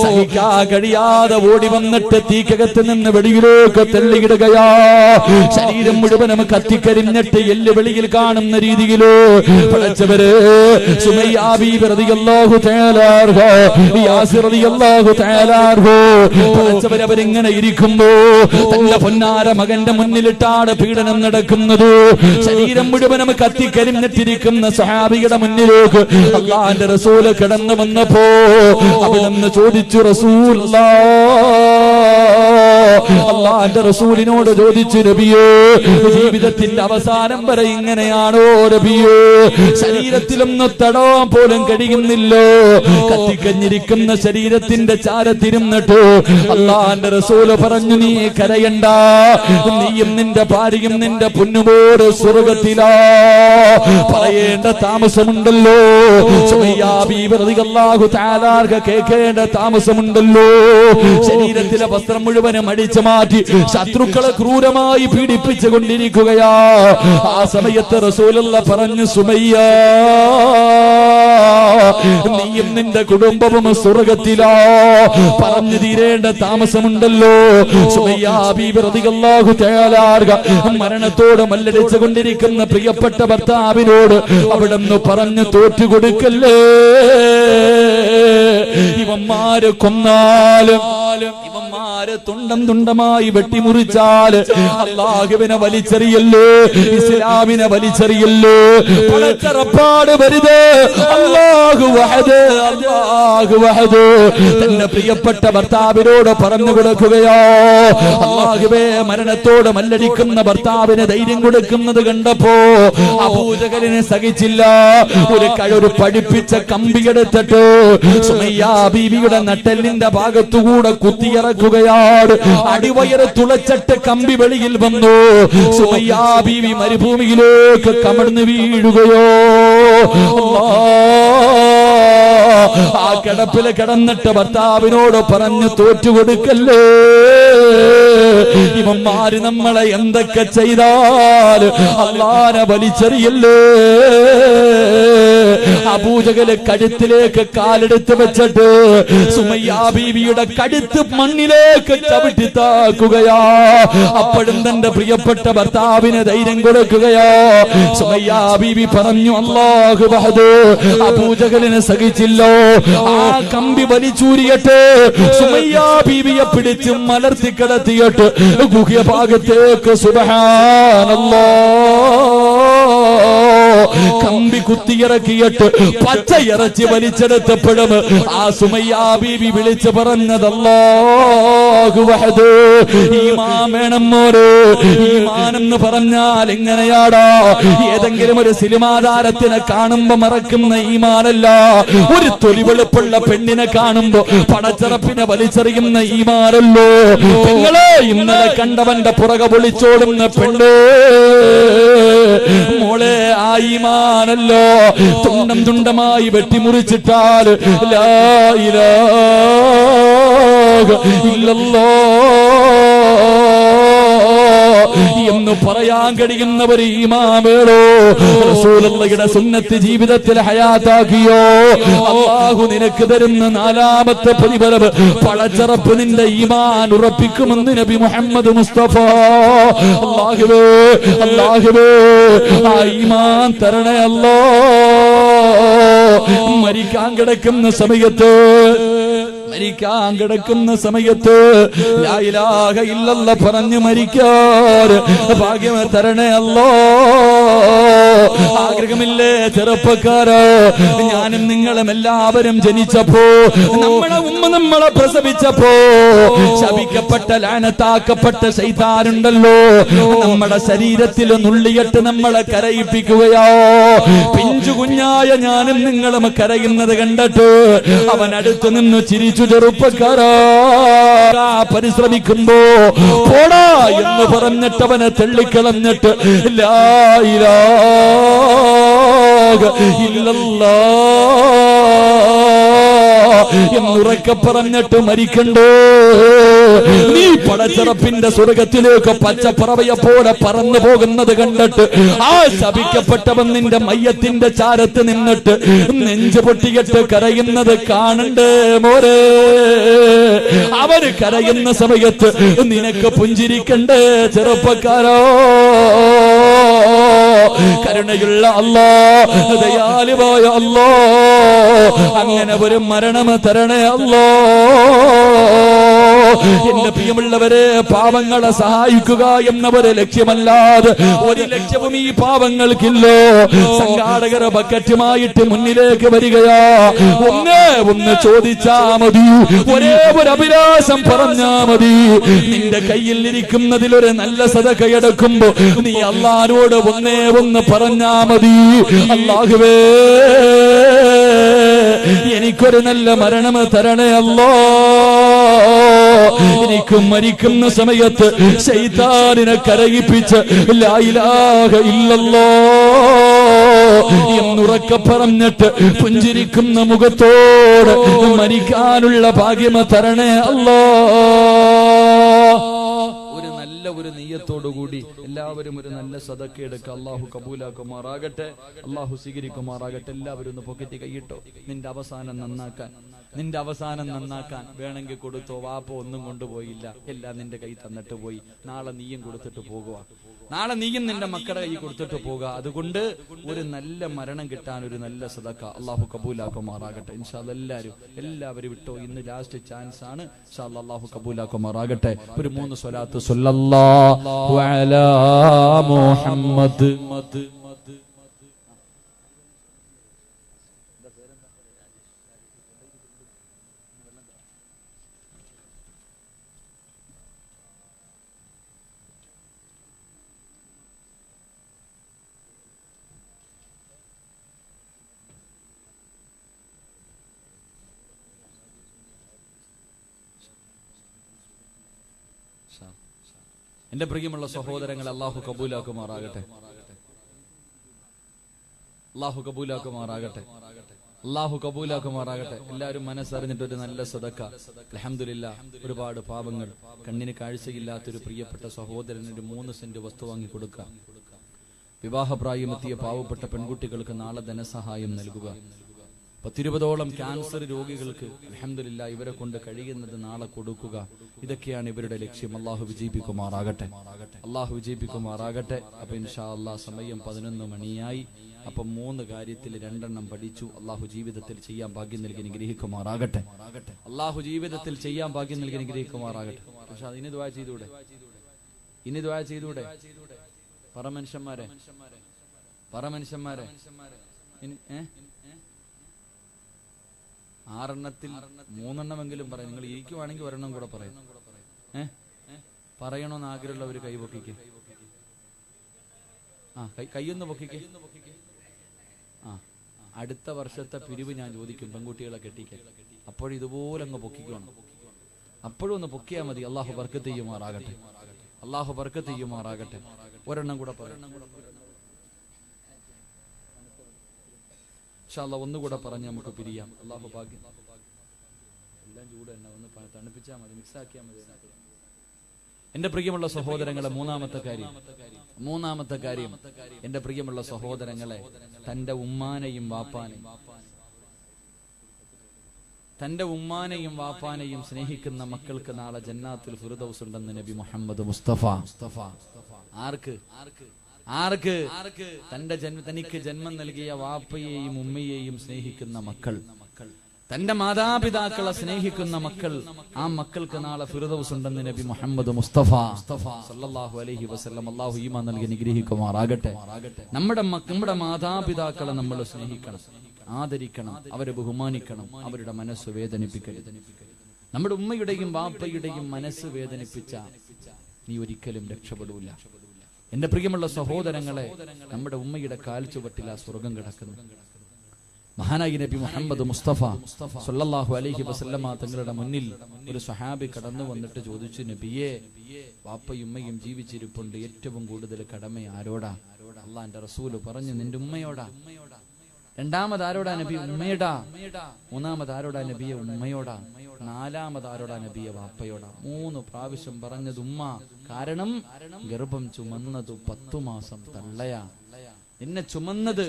സഹിക്കാ കഴിയാതെ ഓടി വന്നിട്ട് തീക്കകത്ത് നിന്ന് വെളിയിലേക്ക് തള്ളിയിടുകയാ. ശരീരം മുഴുവനും കത്തിക്കരിഞ്ഞിട്ട് എല്ല് വെളിയിൽ കാണുന്ന രീതിയിലോ പടച്ചവരെ സുമയ്യ ബീവി റളിയല്ലാഹു തആല അൻഹ, യാസിർ റളിയല്ലാഹു തആല അൻഹു പടച്ചവരെ അവരിങ്ങനെ ഇരിക്കുമ്പോ തന്റെ പൊന്നാര മകന്റെ മുന്നിലിട്ടാണ് പീഡനം നടക്കുന്നത്. ശരീരം മുഴുവനും കത്തിക്കരിഞ്ഞിട്ടിരിക്കുന്ന സഹാബിയുടെ മുന്നിലേക്ക് അല്ലാഹുവിന്റെ റസൂൽ കടന്നു വന്നപ്പോ അവിടുന്ന് ചോദിച്ചു, അല്ലാഹുവിന്റെ റസൂലിനോട് ചോദിച്ചു, നബിയേ, ജീവിതത്തിന്റെ അവസാനം വരെ ഇങ്ങനെയാണോ നബിയേ? ശരീരത്തിലൊന്നും തടവാൻ പോലും കഴിയുന്നില്ലോ. കത്തിക്കഞ്ഞിരിക്കുന്ന ശരീരത്തിന്റെ ചാരത്തിരുന്നിട്ട് അല്ലാഹുവിന്റെ റസൂല് പറഞ്ഞു, നീ കരയണ്ട, നീയും നിന്റെ ഭാര്യയും നിന്റെ പൊന്നുമോട് സ്വർഗത്തിലാ. പറയേണ്ട താമസമുണ്ടല്ലോ, സുമയ്യ ബീവി റളിയല്ലാഹു തആല അൻഹ കേൾക്കേണ്ട താമസമുണ്ടല്ലോ. ശരീരത്തിലെ വസ്ത്രം മുഴുവനും അടിച്ചു മാറ്റി ശത്രുക്കളെ ക്രൂരമായി പീഡിപ്പിച്ചു കൊണ്ടിരിക്കുകയാ. ആ സമയത്ത് റസൂലുള്ള പറഞ്ഞു, സുമയ്യ, നീയും നിന്റെ കുടുംബവും സ്വർഗത്തിലാ. പറഞ്ഞു തീരേണ്ട താമസമുണ്ടല്ലോ. സുമയ്യ ബീവി റളിയല്ലാഹു തആല അൻഹ മരണത്തോട് മല്ലടിച്ചു കൊണ്ടിരിക്കുന്ന പ്രിയപ്പെട്ട ഭർത്താവിനോട് അവിടുന്ന് പറഞ്ഞു, തോറ്റുകൊടുക്കല്ലേ, ഇവന്മാര് കൊന്നാലും ഇവന്മാര് തുണ്ടം തുണ്ടമായി വെട്ടിമുറിച്ചാല് അല്ലാഹുവിനെ വലിച്ചെറിയല്ലോ, ഇസ്ലാമിനെ വലിച്ചെറിയല്ലോ. പടച്ചറപ്പാട് വരുത്. അല്ലാഹു വഹദ്, അല്ലാഹു വഹദ്. തന്റെ പ്രിയപ്പെട്ട ഭർത്താവിനോട് പറഞ്ഞു കൊടുക്കുകയോ, അല്ലാഹുവേ മരണത്തോട് മല്ലടിക്കുന്ന ഭർത്താവിന് ധൈര്യം കൊടുക്കുന്നത് കണ്ടപ്പോ അബൂജഹലിനെ സഹിച്ചില്ല. ഒരു പഠിപ്പിച്ച കമ്പിയെടുത്തിട്ട് സുമയ്യ ബീവിയുടെ നട്ടെല്ലിന്റെ ഭാഗത്തുകൂടെ കുത്തിയിറക്കുകയാണ്. അടിവയറ് തുളച്ചിട്ട് കമ്പി വെളിയിൽ വന്നു. സുമയ്യ ബീവി മരുഭൂമിയിലേക്ക് കമഴ്ന്നു വീഴുകയോ. ആ കിടപ്പിൽ കിടന്നിട്ട് ഭർത്താവിനോട് പറഞ്ഞു, തോറ്റുകൊടുക്കല്ലേ. ഇവന്മാര് നമ്മളെ എന്തൊക്കെ ചെയ്താൽ അല്ലാഹുവിനെ വലിച്ചെറിയല്ലേ. അബൂജഹല് കഴുത്തിലേക്ക് കാലെടുത്ത് വെച്ചിട്ട് സുമയ്യ ബീവിയുടെ കഴുത്ത് മണ്ണിലേക്ക് ചവിട്ടി താക്കുകയാ. അപ്പോഴും തന്റെ പ്രിയപ്പെട്ട ഭർത്താവിന് ധൈര്യം കൊടുക്കുകയോ. സുമയ്യ ബീവി പറഞ്ഞു, അല്ലാഹു വഹദ്. അബൂജഹലിനെ സഹിച്ചില്ലോ. ആ കമ്പി വലിച്ചൂരിയിട്ട് സുമയ്യ ബീവിയെ പിടിച്ച് മലർത്തി കിടത്തിയിട്ട് ഗുഹ്യ ഭാഗത്തേക്ക് കമ്പി കുത്തിയിറക്കിയിട്ട് പച്ചയിറച്ചി വലിച്ചെടുത്തപ്പോഴും ആ സുമയ്യ ബീവി വിളിച്ചു പറഞ്ഞത്, അല്ലാഹു വഹദ്. ഈമാൻ വേണം മോരെ. ഈമാൻ എന്ന് പറഞ്ഞാൽ എങ്ങനെയാടാ? ഏതെങ്കിലും ഒരു സിനിമാ താരത്തിനെ കാണുമ്പോ മറക്കുന്ന ഈമാനല്ല. ഒരു തൊലിവെളുപ്പുള്ള പെണ്ണിനെ കാണുമ്പോ പടച്ചറപ്പിനെ വലിച്ചെറിയുന്ന ഈമാനല്ലോ. നിങ്ങളെ ഇന്നലെ കണ്ടവന്റെ പുറകെ വിളിച്ചോടുന്ന പെണ്ണ് മോളെ, ആ ഈമാനല്ലോ. തുണ്ടം തുണ്ടമായി വെട്ടിമുറിച്ചിട്ടാൽ ലാ ഇലാഹ ഇല്ലല്ലാഹ് എന്ന് പറയാൻ കഴിയുന്നവർ ഈമാനേടോ. റസൂലുള്ളാഹിയുടെ സുന്നത്ത് ജീവിതത്തിൽ ഹയാത്താക്കിയോ. അല്ലാഹു നിനക്ക് തരുന്ന നാലാമത്തെ പ്രതിഫലം പടച്ചറപ്പ് നിന്റെ ഈമാൻ ഉറപ്പിക്കുമെന്ന് നബി മുഹമ്മദ് മുസ്തഫ. അല്ലാഹുവേ, അല്ലാഹുവേ, ആ ഈമാൻ തരണേ അല്ലാ. മരിക്കാൻ കിടക്കുന്ന സമയത്ത് ലാ ഇലാഹ ഇല്ലല്ലാഹ് പറഞ്ഞു മരിക്കാൻ ഭാഗ്യം തരണേ അല്ലാ. ആഗ്രഹമില്ലേ ചെറുപ്പക്കാരോ? ഞാനും നിങ്ങളും എല്ലാവരും ജനിച്ചപ്പോ, നമ്മളെ ഉമ്മ നമ്മളെ പ്രസവിച്ചപ്പോ ശപിക്കപ്പെട്ട ലാനത്താക്കപ്പെട്ട ശൈത്താനുണ്ടല്ലോ, നമ്മുടെ ശരീരത്തിൽ നുള്ളിയിട്ട് നമ്മളെ കരയിപ്പിക്കുകയോ. പിഞ്ചു കുഞ്ഞായ ഞാനും നിങ്ങളും കരയുന്നത് കണ്ടിട്ട് അവൻ അടുത്തു നിന്ന് ചിരിച്ചു. ചെറുപ്പക്കാരാ, പരിശ്രമിക്കുമ്പോ പോടാ എന്ന് പറഞ്ഞിട്ട് അവനെ തള്ളിക്കളഞ്ഞിട്ട് ലാ ഇലാഹ ഇല്ലല്ലാഹ് എന്നുറക്കെ പറഞ്ഞിട്ട് മരിക്കണ്ടോ? നീ പടച്ചറപ്പിന്റെ സ്വർഗത്തിലേക്ക് പച്ചപ്പറവയെ പോലെ പറന്നു പോകുന്നത് കണ്ടിട്ട് ആ ശപിക്കപ്പെട്ടവൻ നിന്റെ മയ്യത്തിന്റെ ചാരത്ത് നിന്നിട്ട് നെഞ്ചു പൊട്ടിയിട്ട് കരയുന്നത് കാണണ്ടേ മോരെ? അവര് കരയുന്ന സമയത്ത് നിനക്ക് പുഞ്ചിരിക്കണ്ടേ ചെറുപ്പക്കാരോ? കരുണയുള്ള അല്ലാഹ്, ദയാലുവായ അല്ലാഹ്, അങ്ങനെ ഒരു മരണം തരണേ അല്ലാഹ്. എന്റെ പ്രിയമുള്ളവരെ, പാവങ്ങളെ സഹായിക്കുക എന്നവരെ ലക്ഷ്യമല്ലാതെ ഒരു ലക്ഷ്യവും ഈ പാവങ്ങൾക്കില്ലോ. സംഘാടകർ ബക്കറ്റുമായിട്ട് മുന്നിലേക്ക് വരികയാ. ഒന്ന് ചോദിച്ചാ മതി, ഒരേ ഒരു അഭിലാഷം പറഞ്ഞാ മതി. നിന്റെ കയ്യിൽ ഇരിക്കുന്നതിൽ ഒരു നല്ല സദഖ എടുക്കുമ്പോ നീ അല്ലാഹുവോട് ഒന്ന് പറഞ്ഞാ മതി. അല്ലാഹുവേ, എനിക്കൊരു നല്ല മരണം തരണേ അല്ലാഹ്. എനിക്ക് മരിക്കുന്ന സമയത്ത് ശൈത്താനിനെ കരയിപ്പിച്ച് ലാ ഇലാഹ ഇല്ലല്ലാഹ് എന്നുറക്കെ പറഞ്ഞിട്ട് പുഞ്ചിരിക്കുന്ന മുഖത്തോട് മരിക്കാനുള്ള ഭാഗ്യം തരണേ അല്ലാഹ്. ഒരു നിയ്യത്തോടുകൂടി എല്ലാവരും ഒരു നല്ല സദഖ എടുക്കുക. അല്ലാഹു കബൂലാക്കുമാറാകട്ടെ, അല്ലാഹു സ്വീകരിക്കുമാറാകട്ടെ. എല്ലാവരും ഒന്ന് പൊക്കറ്റി കൈയിട്ടോ. നിന്റെ അവസാനം നന്നാക്കാൻ നിന്റെ അവസാനം നന്നാക്കാൻ വേണമെങ്കിൽ കൊടുത്തോ. വാപ്പ ഒന്നും കൊണ്ടുപോയില്ല, എല്ലാം നിന്റെ കൈ തന്നിട്ട് പോയി. നാളെ നീയും കൊടുത്തിട്ട് പോകുക, നാളെ നീയും നിന്റെ മക്കളുടെ കൈ കൊടുത്തിട്ട് പോകുക. അതുകൊണ്ട് ഒരു നല്ല മരണം കിട്ടാൻ ഒരു നല്ല സദഖ അള്ളാഹു കബൂലാക്കുമാറാകട്ടെ. ഇൻഷാ അല്ലാഹ് എല്ലാവരും വിട്ടോ, ഇന്ന് ലാസ്റ്റ് ചാൻസ് ആണ്. ഇൻഷാ അല്ലാഹ് അള്ളാഹു കബൂലാക്കുമാറാകട്ടെ. ഒരു 3 സ്വലാത്ത് സ്വല്ലല്ലാഹു അലാ മുഹമ്മദ്. എന്റെ പ്രിയമുള്ള സഹോദരങ്ങൾ, അള്ളാഹു കബൂലാക്കുമാറാകട്ടെ, അള്ളാഹു കബൂലാക്കുമാറാകട്ടെ, അള്ളാഹു കബൂലാക്കുമാറാകട്ടെ. എല്ലാവരും മനസ്സറിഞ്ഞിട്ട് ഒരു നല്ല സദഖ. അൽഹംദുലില്ലാഹ്, ഒരുപാട് പാപങ്ങൾ, കണ്ണിന് കാഴ്ചയില്ലാത്തൊരു പ്രിയപ്പെട്ട സഹോദരന് ഒരു 3 സെന്റ് വസ്തു വാങ്ങി കൊടുക്കുക. വിവാഹപ്രായമെത്തിയ പാവപ്പെട്ട പെൺകുട്ടികൾക്ക് നാളെ ധനസഹായം നൽകുക. 10-20ഓളം ക്യാൻസർ രോഗികൾക്ക് അൽഹംദുലില്ലാഹ് ഇവരെ കൊണ്ട് കഴിയുന്നത് നാളെ കൊടുക്കുക. ഇതൊക്കെയാണ് ഇവരുടെ ലക്ഷ്യം. അള്ളാഹു വിജയിപ്പിക്കുമാറാകട്ടെ, അള്ളാഹു വിജയിപ്പിക്കുമാറാകട്ടെ. അപ്പൊ ഇൻഷാ അല്ലാഹ് സമയം 11 മണിയായി. അപ്പൊ 3 കാര്യത്തിൽ 2 പഠിച്ചു. അള്ളാഹു ജീവിതത്തിൽ ചെയ്യാൻ ഭാഗ്യം നൽകി അനുഗ്രഹിക്കുമാറാകട്ടെ, അള്ളാഹു ജീവിതത്തിൽ ചെയ്യാൻ ഭാഗ്യം നൽകി അനുഗ്രഹിക്കുമാറാകട്ടെ. പക്ഷെ ഇനി ദുആ ചെയ്തൂടെ, ഇനി ദുആ ചെയ്തൂടെ? പറ മനുഷ്യന്മാരെ, പറ മനുഷ്യന്മാരെ. 6 3 പറയാം. നിങ്ങൾ ഇരിക്കുവാണെങ്കിൽ 1 കൂടെ പറയാം. പറയണോന്ന് ആഗ്രഹമുള്ളവര് കൈ പൊക്കിക്ക്. കൈയൊന്ന് പൊക്കിക്ക്. അടുത്ത വർഷത്തെ പിരിവ് ഞാൻ ചോദിക്കും പെൺകുട്ടികളെ കെട്ടിക്കാൻ. അപ്പോഴിതുപോലെ അങ്ങ് പൊക്കിക്കണം. അപ്പോഴും ഒന്ന് പൊക്കിയാൽ മതി. അള്ളാഹു ബർക്കത്ത് ചെയ്യുമാറാകട്ടെ, അള്ളാഹു ബർക്കത്ത് ചെയ്യുമാറാകട്ടെ. 1 കൂടെ പറയാം. ഇൻഷാ അല്ലാഹ് ഒന്നുകൂടെ പറഞ്ഞ് നമുക്ക് പിരിയാം. അള്ളാഹു ഭാഗ്യം. എല്ലാം ചൂട് തന്നെ, ഒന്ന് തണുപ്പിച്ചാൽ മതി, മിക്സ് ആക്കിയാൽ മതി. എന്റെ പ്രിയമുള്ള സഹോദരങ്ങളെ, മൂന്നാമത്തെ കാര്യം എന്റെ പ്രിയമുള്ള സഹോദരങ്ങളെ, തന്റെ ഉമ്മാനെയും വാപ്പാനെയും സ്നേഹിക്കുന്ന മക്കൾക്ക് നാളെ ജന്നാത്തുൽ ഫിർദൗസ് ഉണ്ടെന്ന് നബി മുഹമ്മദ് മുസ്തഫ. ആർക്ക്? തനിക്ക് ജന്മം നൽകിയ വാപ്പയെയും ഉമ്മയെയും സ്നേഹിക്കുന്ന മക്കൾ, തന്റെ മാതാപിതാക്കളെ സ്നേഹിക്കുന്ന മക്കൾ, ആ മക്കൾക്ക് നാളെ ഫിർദൗസ് ഉണ്ടെന്ന് നബി മുഹമ്മദ് മുസ്തഫ സല്ലല്ലാഹു അലൈഹി വസല്ലം. അല്ലാഹു ഈമാൻ നൽകി അനുഗ്രഹിക്കുമാറാകട്ടെ. നമ്മുടെ മാതാപിതാക്കളെ നമ്മൾ സ്നേഹിക്കണം, ആദരിക്കണം, അവരെ ബഹുമാനിക്കണം, അവരുടെ മനസ്സ് വേദനിപ്പിക്കരുത്. നമ്മുടെ ഉമ്മയുടെയും വാപ്പയുടെയും മനസ്സ് വേദനിപ്പിച്ച നീ ഒരിക്കലും രക്ഷപ്പെടൂല. എന്റെ പ്രിയമുള്ള സഹോദരങ്ങളെ, നമ്മുടെ ഉമ്മയുടെ കാൽച്ചുവട്ടിൽ ആ സ്വർഗം കിടക്കുന്നു. മഹാനായ നബി മുഹമ്മദ് മുസ്തഫ സല്ലല്ലാഹു അലൈഹി വസല്ലമ തങ്ങളുടെ മുന്നിൽ ഒരു സ്വഹാബി കടന്നു വന്നിട്ട് ചോദിച്ചു, നബിയേ, വാപ്പയും ഉമ്മയും ജീവിച്ചിരിപ്പുണ്ട്, ഏറ്റവും കൂടുതൽ കടമ ആരോടാ? അള്ളാന്റെ റസൂല് പറഞ്ഞു, നിന്റെ ഉമ്മയോടാ. രണ്ടാമത് ആരോടാ നബി? ഉമ്മയോടാ. മൂന്നാമത് ആരോടാ നബിയെ? ഉമ്മയോടാ. നാലാമത് ആരോടാ നബിയെ? വാപ്പയോടാ. 3 പ്രാവശ്യം പറഞ്ഞത് ഉമ്മ. കാരണം ഗർഭം ചുമന്നത് 10 മാസം തള്ളയാ. നിന്നെ ചുമന്നത്,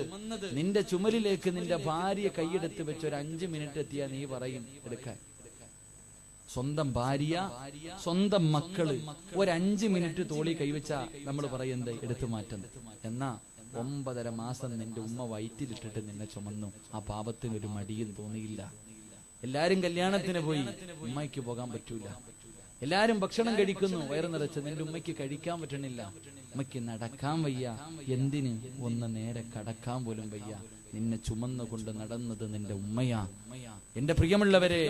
നിന്റെ ചുമലിലേക്ക് നിന്റെ ഭാര്യ കൈയെടുത്ത് വെച്ച് ഒരു 5 മിനിറ്റ് എത്തിയാ നീ പറയും എടുക്കാൻ. സ്വന്തം ഭാര്യ, സ്വന്തം മക്കള് ഒരു 5 മിനിറ്റ് തോളി കൈവച്ചാ നമ്മൾ പറയുന്നത് എടുത്തു മാറ്റുന്നത്. എന്നാ 9.5 മാസം നിന്റെ ഉമ്മ വയറ്റിലിട്ടിട്ട് നിന്നെ ചുമന്നു. ആ പാപത്തിനൊരു മടിയും തോന്നിയില്ല. എല്ലാരും കല്യാണത്തിന് പോയി, ഉമ്മയ്ക്ക് പോകാൻ പറ്റൂല. എല്ലാരും ഭക്ഷണം കഴിക്കുന്നു, വയറ് നിറച്ച്. നിന്റെ ഉമ്മയ്ക്ക് കഴിക്കാൻ പറ്റണില്ല, ഉമ്മയ്ക്ക് നടക്കാൻ വയ്യ. എന്തിന്? ഒന്ന് നേരെ കടക്കാൻ പോലും വയ്യ. നിന്നെ ചുമന്നുകൊണ്ട് നടന്നത് നിന്റെ ഉമ്മയാ. എന്റെ പ്രിയമുള്ളവരെ,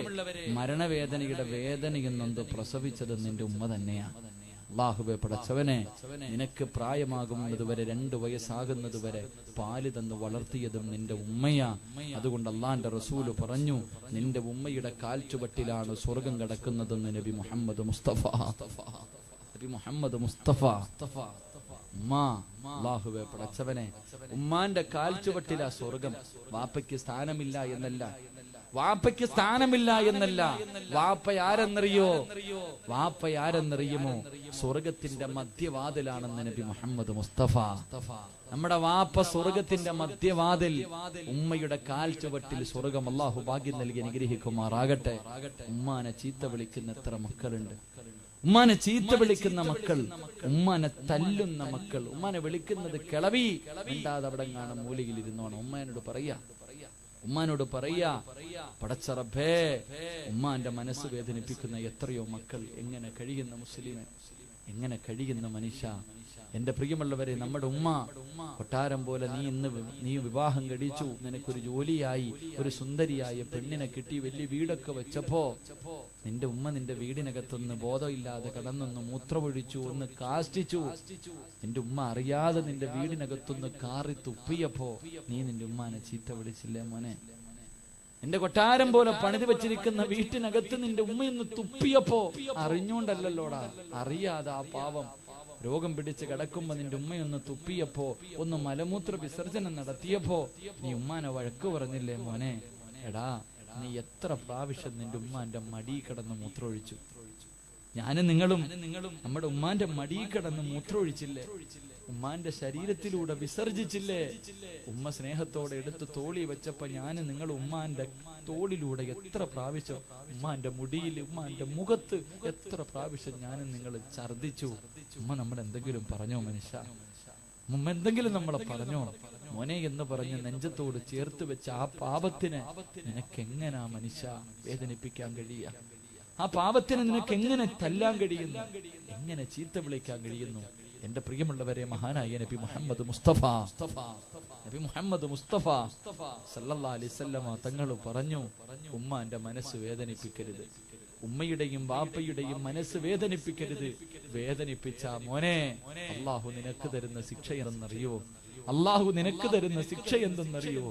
മരണവേദനയുടെ വേദനയെന്നൊന്ന് പ്രസവിച്ചത് നിന്റെ ഉമ്മ തന്നെയാ. അല്ലാഹുവേ, പടച്ചവനെ, നിനക്ക് പ്രായമാകുന്നത് വരെ 2 വയസ്സാകുന്നത് വരെ പാല് തന്ന് വളർത്തിയതും നിന്റെ ഉമ്മയാ. അതുകൊണ്ട് അള്ളാന്റെ റസൂല് പറഞ്ഞു, നിന്റെ ഉമ്മയുടെ കാൽച്ചുവട്ടിലാണ് സ്വർഗം കിടക്കുന്നതെന്ന് നബി മുഹമ്മദ് മുസ്തഫ. നബി മുഹമ്മദ് മുസ്തഫ. ഉമ്മ, അല്ലാഹുവേ പടച്ചവനെ, ഉമ്മാന്റെ കാൽച്ചുവട്ടിലാ സ്വർഗം. വാപ്പയ്ക്ക് സ്ഥാനമില്ല എന്നല്ല, വാപ്പയ്ക്ക് സ്ഥാനമില്ല എന്നല്ല. വാപ്പയാരെന്നറിയുമോ? സ്വർഗത്തിന്റെ മധ്യവാതിലാണെന്ന് നബി മുഹമ്മദ് മുസ്തഫ. നമ്മുടെ വാപ്പ സ്വർഗത്തിന്റെ മധ്യവാതിൽ. ഉമ്മയുടെ കാൽ ചുവട്ടിൽ സ്വർഗം. അല്ലാഹു ഭാഗ്യം നൽകി അനുഗ്രഹിക്കുമാറാകട്ടെ. ഉമ്മാനെ ചീത്ത വിളിക്കുന്ന എത്ര മക്കളുണ്ട്! ഉമ്മാനെ ചീത്ത വിളിക്കുന്ന മക്കൾ, ഉമ്മാനെ തല്ലുന്ന മക്കൾ, ഉമ്മാനെ വിളിക്കുന്നത് കിളവി. മിണ്ടാതെ അവിടെ കാണാൻ മൂലയിൽ ഇരുന്നോണം. ഉമ്മാനോട് പറയാ പടച്ച റബ്ബേ, ഉമ്മാന്റെ മനസ്സ് വേദനിപ്പിക്കുന്ന എത്രയോ മക്കൾ. എങ്ങനെ കഴിയുന്ന മുസ്ലിം, എങ്ങനെ കഴിയുന്ന മനുഷ്യ! എന്റെ പ്രിയമുള്ളവരെ, നമ്മുടെ ഉമ്മ കൊട്ടാരം പോലെ നീ വിവാഹം കഴിച്ചു, നിനക്കൊരു ജോലിയായി, ഒരു സുന്ദരിയായ പെണ്ണിനെ കിട്ടി, വലിയ വീടൊക്കെ വെച്ചപ്പോ നിന്റെ ഉമ്മ നിന്റെ വീടിനകത്തൊന്ന് ബോധമില്ലാതെ കടന്നൊന്ന് മൂത്രമൊഴിച്ചു, ഒന്ന് കാഷ്ടിച്ചു. നിന്റെ ഉമ്മ അറിയാതെ നിന്റെ വീടിനകത്തൊന്ന് കാറി തുപ്പിയപ്പോ നീ നിന്റെ ഉമ്മാനെ ചീത്ത വിളിച്ചില്ലേ മോനെ? നിന്റെ കൊട്ടാരം പോലെ പണിത് വെച്ചിരിക്കുന്ന വീട്ടിനകത്ത് നിന്റെ ഉമ്മയൊന്ന് തുപ്പിയപ്പോ അറിഞ്ഞോണ്ടല്ലോടാ, അറിയാതെ ആ പാവം രോഗം പിടിച്ച് കിടക്കുമ്പോ നിന്റെ ഉമ്മയൊന്ന് തുപ്പിയപ്പോ, ഒന്ന് മലമൂത്ര വിസർജനം നടത്തിയപ്പോ നീ ഉമ്മാനെ വഴക്ക് പറഞ്ഞില്ലേ മോനെ? എടാ, നീ എത്ര പ്രാവശ്യം നിന്റെ ഉമ്മാന്റെ മടി കിടന്ന് മൂത്രമൊഴിച്ചു? ഞാനും നിങ്ങളും നമ്മുടെ ഉമ്മാന്റെ മടി കിടന്ന് മൂത്രമൊഴിച്ചില്ലേ? ഉമ്മാന്റെ ശരീരത്തിലൂടെ വിസർജിച്ചില്ലേ? ഉമ്മ സ്നേഹത്തോടെ എടുത്ത് തോളി വെച്ചപ്പോ ഞാനും നിങ്ങൾ ഉമ്മാന്റെ തോളിലൂടെ എത്ര പ്രാവശ്യം, ഉമ്മാന്റെ മുടിയിൽ, ഉമ്മാന്റെ മുഖത്ത് എത്ര പ്രാവശ്യം ഞാനും നിങ്ങൾ ഛർദിച്ചു? ഉമ്മ നമ്മൾ എന്തെങ്കിലും പറഞ്ഞോ മനുഷ്യ? ഉമ്മ എന്തെങ്കിലും നമ്മളെ പറഞ്ഞോ? മോനെ എന്ന് പറഞ്ഞ് നെഞ്ചത്തോട് ചേർത്ത് വെച്ച ആ പാപത്തിന് നിനക്കെങ്ങനാ മനുഷ്യ വേദനിപ്പിക്കാൻ കഴിയുക? ആ പാപത്തിന് നിനക്ക് എങ്ങനെ തല്ലാൻ കഴിയുന്നു? എങ്ങനെ ചീത്ത വിളിക്കാൻ കഴിയുന്നു? എന്റെ പ്രിയമുള്ളവരെ, മഹാനായ നബി മുഹമ്മദ് മുസ്തഫ സല്ലല്ലാഹു അലൈഹി വസല്ലമ തങ്ങൾ പറഞ്ഞു, ഉമ്മാന്റെ മനസ്സ് വേദനിപ്പിക്കരുത്. ഉമ്മയുടെയും ബാപ്പയുടെയും മനസ്സ് വേദനിപ്പിക്കരുത്. വേദനിപ്പിച്ച മോനെ, അള്ളാഹു നിനക്ക് തരുന്ന ശിക്ഷ എന്തെന്നറിയോ? അള്ളാഹു നിനക്ക് തരുന്ന ശിക്ഷ എന്തെന്നറിയോ?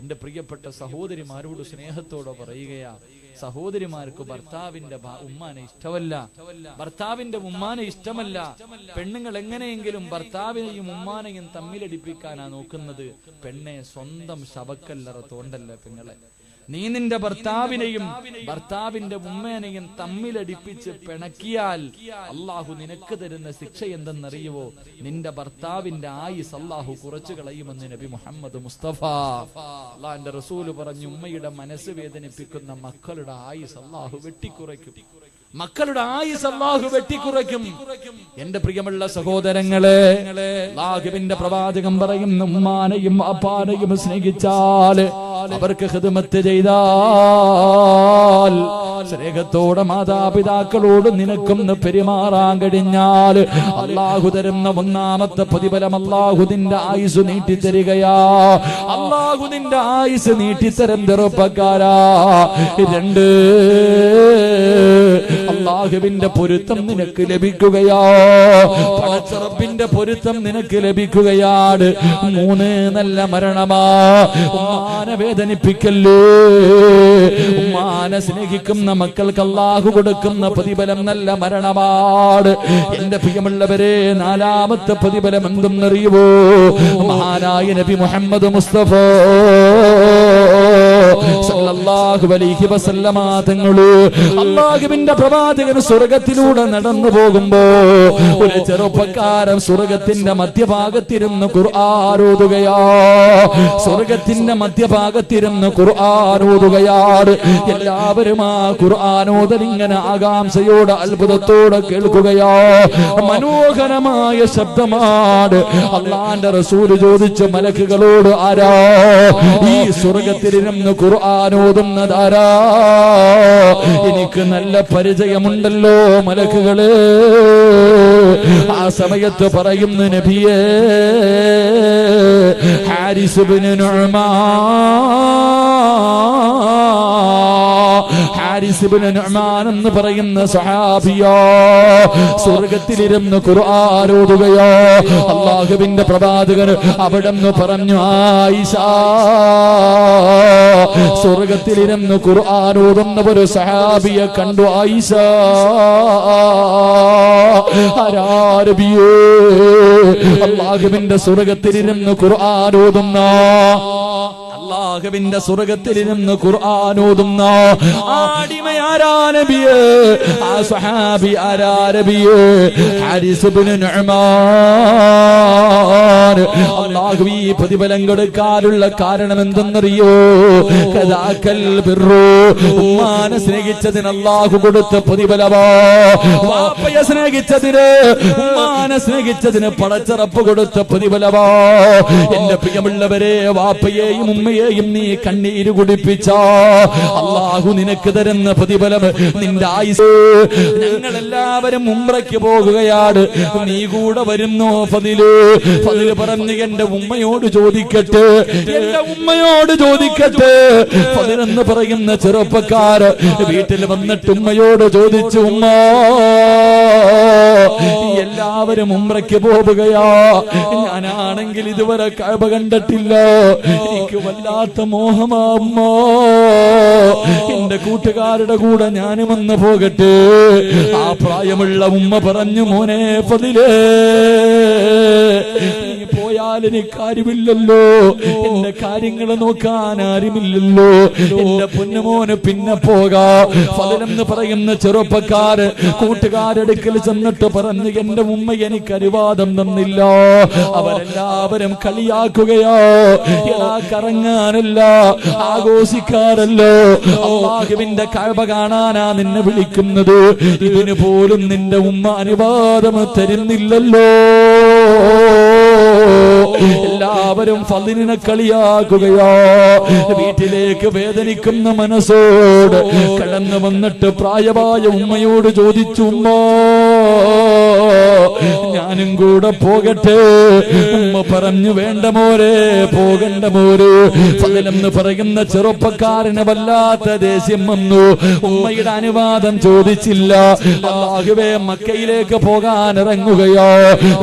എന്റെ പ്രിയപ്പെട്ട സഹോദരിമാരോട് സ്നേഹത്തോടെ പറയുകയാ, സഹോദരിമാർക്ക് ഭർത്താവിന്റെ ഉമ്മാനെ ഇഷ്ടമല്ല, ഭർത്താവിന്റെ ഉമ്മാനെ ഇഷ്ടമല്ല. പെണ്ണുങ്ങൾ എങ്ങനെയെങ്കിലും ഭർത്താവിനെയും ഉമ്മാനെയും തമ്മിലടിപ്പിക്കാനാ നോക്കുന്നത്. പെണ്ണെ, സ്വന്തം ശവക്കല്ലറ തോണ്ടല്ല പെങ്ങളെ. നീ നിന്റെ ഭർത്താവിനെയും ഭർത്താവിന്റെ ഉമ്മേനെയും തമ്മിലടിപ്പിച്ച് പിണക്കിയാൽ അള്ളാഹു നിനക്ക് തരുന്ന ശിക്ഷ എന്തെന്നറിയുവോ? നിന്റെ ഭർത്താവിന്റെ ആയുസ് അള്ളാഹു കുറച്ചു കളയുമെന്ന് നബി മുഹമ്മദ് മുസ്തഫ. അള്ളാഹുവിന്റെ റസൂല് പറഞ്ഞു, ഉമ്മയുടെ മനസ്സ് വേദനിപ്പിക്കുന്ന മക്കളുടെ ആയുസ് അള്ളാഹു വെട്ടിക്കുറയ്ക്കും. മക്കളുടെ ആയുസ് അല്ലാഹു വെട്ടിക്കുറയ്ക്കും. എന്റെ പ്രിയമുള്ള സഹോദരങ്ങളെ, അല്ലാഹുവിന്റെ പ്രവാചകൻ പറയുന്നു, ഉമ്മാനെയും അപ്പാനെയും സ്നേഹിച്ചാൽ, അവർക്ക് ഖിദ്മത്ത് ചെയ്താൽ, സ്നേഹത്തോടെ മാതാപിതാക്കളോട് നിനക്കൊന്ന് പെരുമാറാൻ കഴിഞ്ഞാൽ അല്ലാഹു തരുന്ന ഒന്നാമത്തെ പ്രതിഫലം അല്ലാഹു നിന്റെ ആയുസ് നീട്ടിത്തരികയാ. അല്ലാഹു നിന്റെ ആയുസ് നീട്ടിത്തരം ചെറുപ്പക്കാരാ. 2, അല്ലാഹുവിന്റെ പൊരുത്തം നിനക്ക് ലഭിക്കുകയാ. പടച്ചറപ്പിന്റെ പൊരുത്തം നിനക്ക് ലഭിക്കുകയാണ്. 3, നല്ല മരണമാ. ഉമ്മാനെ വേദനിപ്പിക്കല്ലേ. ഉമ്മാനെ സ്നേഹിക്കുന്ന മക്കൾക്ക് അല്ലാഹു കൊടുക്കുന്ന പ്രതിഫലം നല്ല മരണമാണ്. എന്റെ പ്രിയമുള്ളവരെ, 4ാമത്തെ പ്രതിഫലം എന്തെന്നറിയുവോ? മഹാനായ നബി മുഹമ്മദ് മുസ്തഫ സല്ലല്ലാഹു അലൈഹി വസല്ലമ തങ്ങള് അല്ലാഹുവിന്റെ പ്രവാചകൻ സ്വർഗത്തിലൂടെ നടന്നു പോകുമ്പോ ഒരു ചെറുപ്പക്കാരൻ സ്വർഗത്തിന്റെ മധ്യഭാഗത്തിരുന്ന് ഖുർആൻ ഓതുകയാ. സ്വർഗത്തിന്റെ മധ്യഭാഗത്തിരുന്ന് ഖുർആൻ ഓതുകയാണ്. എല്ലാവരും ആ ഖുർആൻ ഓതലിങ്ങനെ ആകാംക്ഷയോടെ അത്ഭുതത്തോടെ കേൾക്കുകയാ. മനോഹരമായ ശബ്ദമാണ്. അല്ലാഹുവിന്റെ റസൂല് ചോദിച്ചു മലക്കുകളോട്, ആരാ ഈ സ്വർഗത്തിലിരുന്ന് ഖുർആൻ ഓതുന്നതാരാ? എനിക്ക് നല്ല പരിചയമുണ്ടല്ലോ മലക്കുകളെ. ആ സമയത്ത് പറയുന്നു, നബിയേ, ഹാരിസ് ഇബ്നു നുഅ്മാൻ എന്ന് പറയുന്ന സഹാബിയോ സ്വർഗത്തിലിരുന്ന് ഖുർആൻ ഓതുകയോ. അല്ലാഹുവിന്റെ പ്രവാചകൻ അവിടെന്ന് പറഞ്ഞു, ആയിഷ, സ്വർഗത്തിലിരുന്ന് ഖുർആൻ ഓതുന്ന ഒരു സഹാബിയെ കണ്ടു. ആയിഷ, അല്ലാഹുവിന്റെ സ്വർഗത്തിലിരുന്ന് ഖുർആൻ ഓതുന്ന അല്ലാഹുവിന്റെ സ്വർഗ്ഗത്തിൽ നിന്ന് ഖുർആൻ ഓതുന്ന ആടിമയാരാ നബിയേ, ആ സ്വഹാബി ആരാ നബിയേ? ഹാരിസ് ഇബ്നു നുഅ്മാൻ. അല്ലാഹു ഈ പ്രതിഫലം കൊടുക്കാനുള്ള കാരണം എന്തെന്നറിയോ? കദാകൽ ബിർറു, ഉമ്മാനെ സ്നേഹിച്ചതിന് അല്ലാഹു കൊടുത്ത പ്രതിഫലമാ. വാപ്പയെ സ്നേഹിച്ചതിന്, ഉമ്മാനെ സ്നേഹിച്ചതിന് പടച്ചറപ്പ് കൊടുത്ത പ്രതിഫലമാ. എന്റെ പ്രിയമുള്ളവരെ, വാപ്പയെയും ഉമ്മയെയും നീ കണ്ണീര് കുടിപ്പിച്ച അല്ലാഹു നിനക്ക് തരുന്ന പ്രതിഫലം നിന്റെ ആയുസ്. ഞങ്ങളെല്ലാവരും ഉംറയ്ക്ക് പോകുകയാണ്, നീ കൂടെ വരുന്നോ ഫദില്? ഫദില് പറഞ്ഞു, എന്റെ ഉമ്മയോട് ചോദിക്കട്ടെ, എന്റെ ഉമ്മയോട് ചോദിക്കട്ടെ. ഫദിലെന്ന് പറയുന്ന ചെറുപ്പക്കാർ വീട്ടിൽ വന്നിട്ട് ഉമ്മയോട് ചോദിച്ചു, ഉമ്മ എല്ലാവരും ഉംറയ്ക്ക് പോവുകയാ, ഞാനാണെങ്കിൽ ഇതുവരെ കഅബ കണ്ടിട്ടില്ല, എനിക്ക് വല്ലാത്ത മോഹമാ ഉമ്മ, എന്റെ കൂട്ടുകാരുടെ കൂടെ ഞാനും വന്ന് പോകട്ടെ. ആ പ്രായമുള്ള ഉമ്മ പറഞ്ഞു, മോനെ ഫദിലേ, നീ പോയാൽ എനിക്ക് ആരുമില്ലല്ലോ, എന്റെ കാര്യങ്ങൾ നോക്കാൻ ആരുമില്ലല്ലോ, എന്റെ പൊന്നുമോന് പിന്നെ പോകാ. ഫദിലെന്ന് പറയുന്ന ചെറുപ്പക്കാര് കൂട്ടുകാരെടുക്കൽ ചെന്നിട്ട് പറഞ്ഞു, എന്റെ ഉമ്മ എനിക്ക് അനുവാദം തന്നില്ല, അവരെല്ലാവരും കളിയാക്കുകയോ, കറങ്ങാനല്ല ആഘോഷിക്കാറല്ലോ, അല്ലാഹുവിന്റെ കഅബ കാണാനാ നിന്നെ വിളിക്കുന്നത്, ഇതിന് പോലും നിന്റെ ഉമ്മ അനുവാദം തരുന്നില്ലല്ലോ. എല്ലാവരും ഫളിനെ കളിയാക്കുകയോ. വീട്ടിലേക്ക് വേദനിക്കുന്ന മനസ്സോട് കടന്നു വന്നിട്ട് പ്രായമായ ഉമ്മയോട് ചോദിച്ചു, ഉമ്മ ഞാനും കൂടെ പോകട്ടെ? ഉമ്മ പറഞ്ഞു, വേണ്ട മോരെ, പോകണ്ട മോര്. ഫളിലെന്ന് പറയുന്ന ചെറുപ്പക്കാരന് വല്ലാത്ത ദേഷ്യം വന്നു. ഉമ്മയുടെ അനുവാദം ചോദിച്ചില്ല. അല്ലാഹുവേ, മക്കയിലേക്ക് പോകാൻ ഇറങ്ങുകയോ.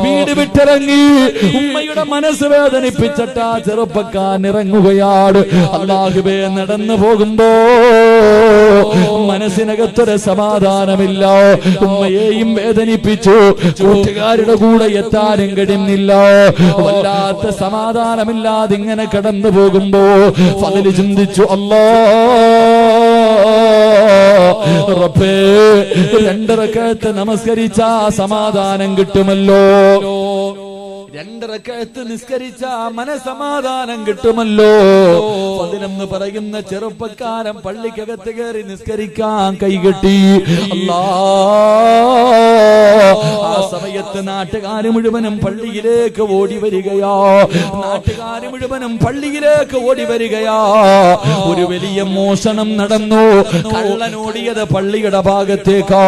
വീട് വിട്ടിറങ്ങി ഉമ്മയുടെ മനസ്സ് വേദനിപ്പിച്ചിട്ട് ആ ചെറുപ്പക്കാരൻ ഇറങ്ങുകയാണ്. അല്ലാഹുവേ, നടന്നു പോകുമ്പോ മനസ്സിനകത്തൊരു സമാധാനമില്ല. ഉമ്മയെയും വേദനിപ്പിച്ചു, കൂട്ടുകാരുടെ കൂടെ എത്താനും കഴിയുന്നില്ല. വല്ലാത്ത സമാധാനമില്ലാതെ ഇങ്ങനെ കടന്നു പോകുമ്പോ ഫളിൽ ചിന്തിച്ചു, അല്ലാ റബ്ബേ, 2 റക്അത്ത് നമസ്കരിച്ചാ സമാധാനം കിട്ടുമല്ലോ, 2 റക്അത്ത് നിസ്കരിച്ച മനസമാധാനം കിട്ടുമല്ലോ. ഫളിലെന്ന് പറയുന്ന ചെറുപ്പക്കാരൻ പള്ളിക്കകത്ത് കയറി നിസ്കരിക്കാൻ കൈകെട്ടി. അല്ലാ, ആ സമയത്ത് നാട്ടുകാര് മുഴുവനും പള്ളിയിലേക്ക് ഓടി വരികയാ, നാട്ടുകാര് മുഴുവനും പള്ളിയിലേക്ക് ഓടി വരികയാ. ഒരു വലിയ മോഷണം നടന്നു. കള്ളനോടിയത് പള്ളിയുടെ ഭാഗത്തേക്കാ.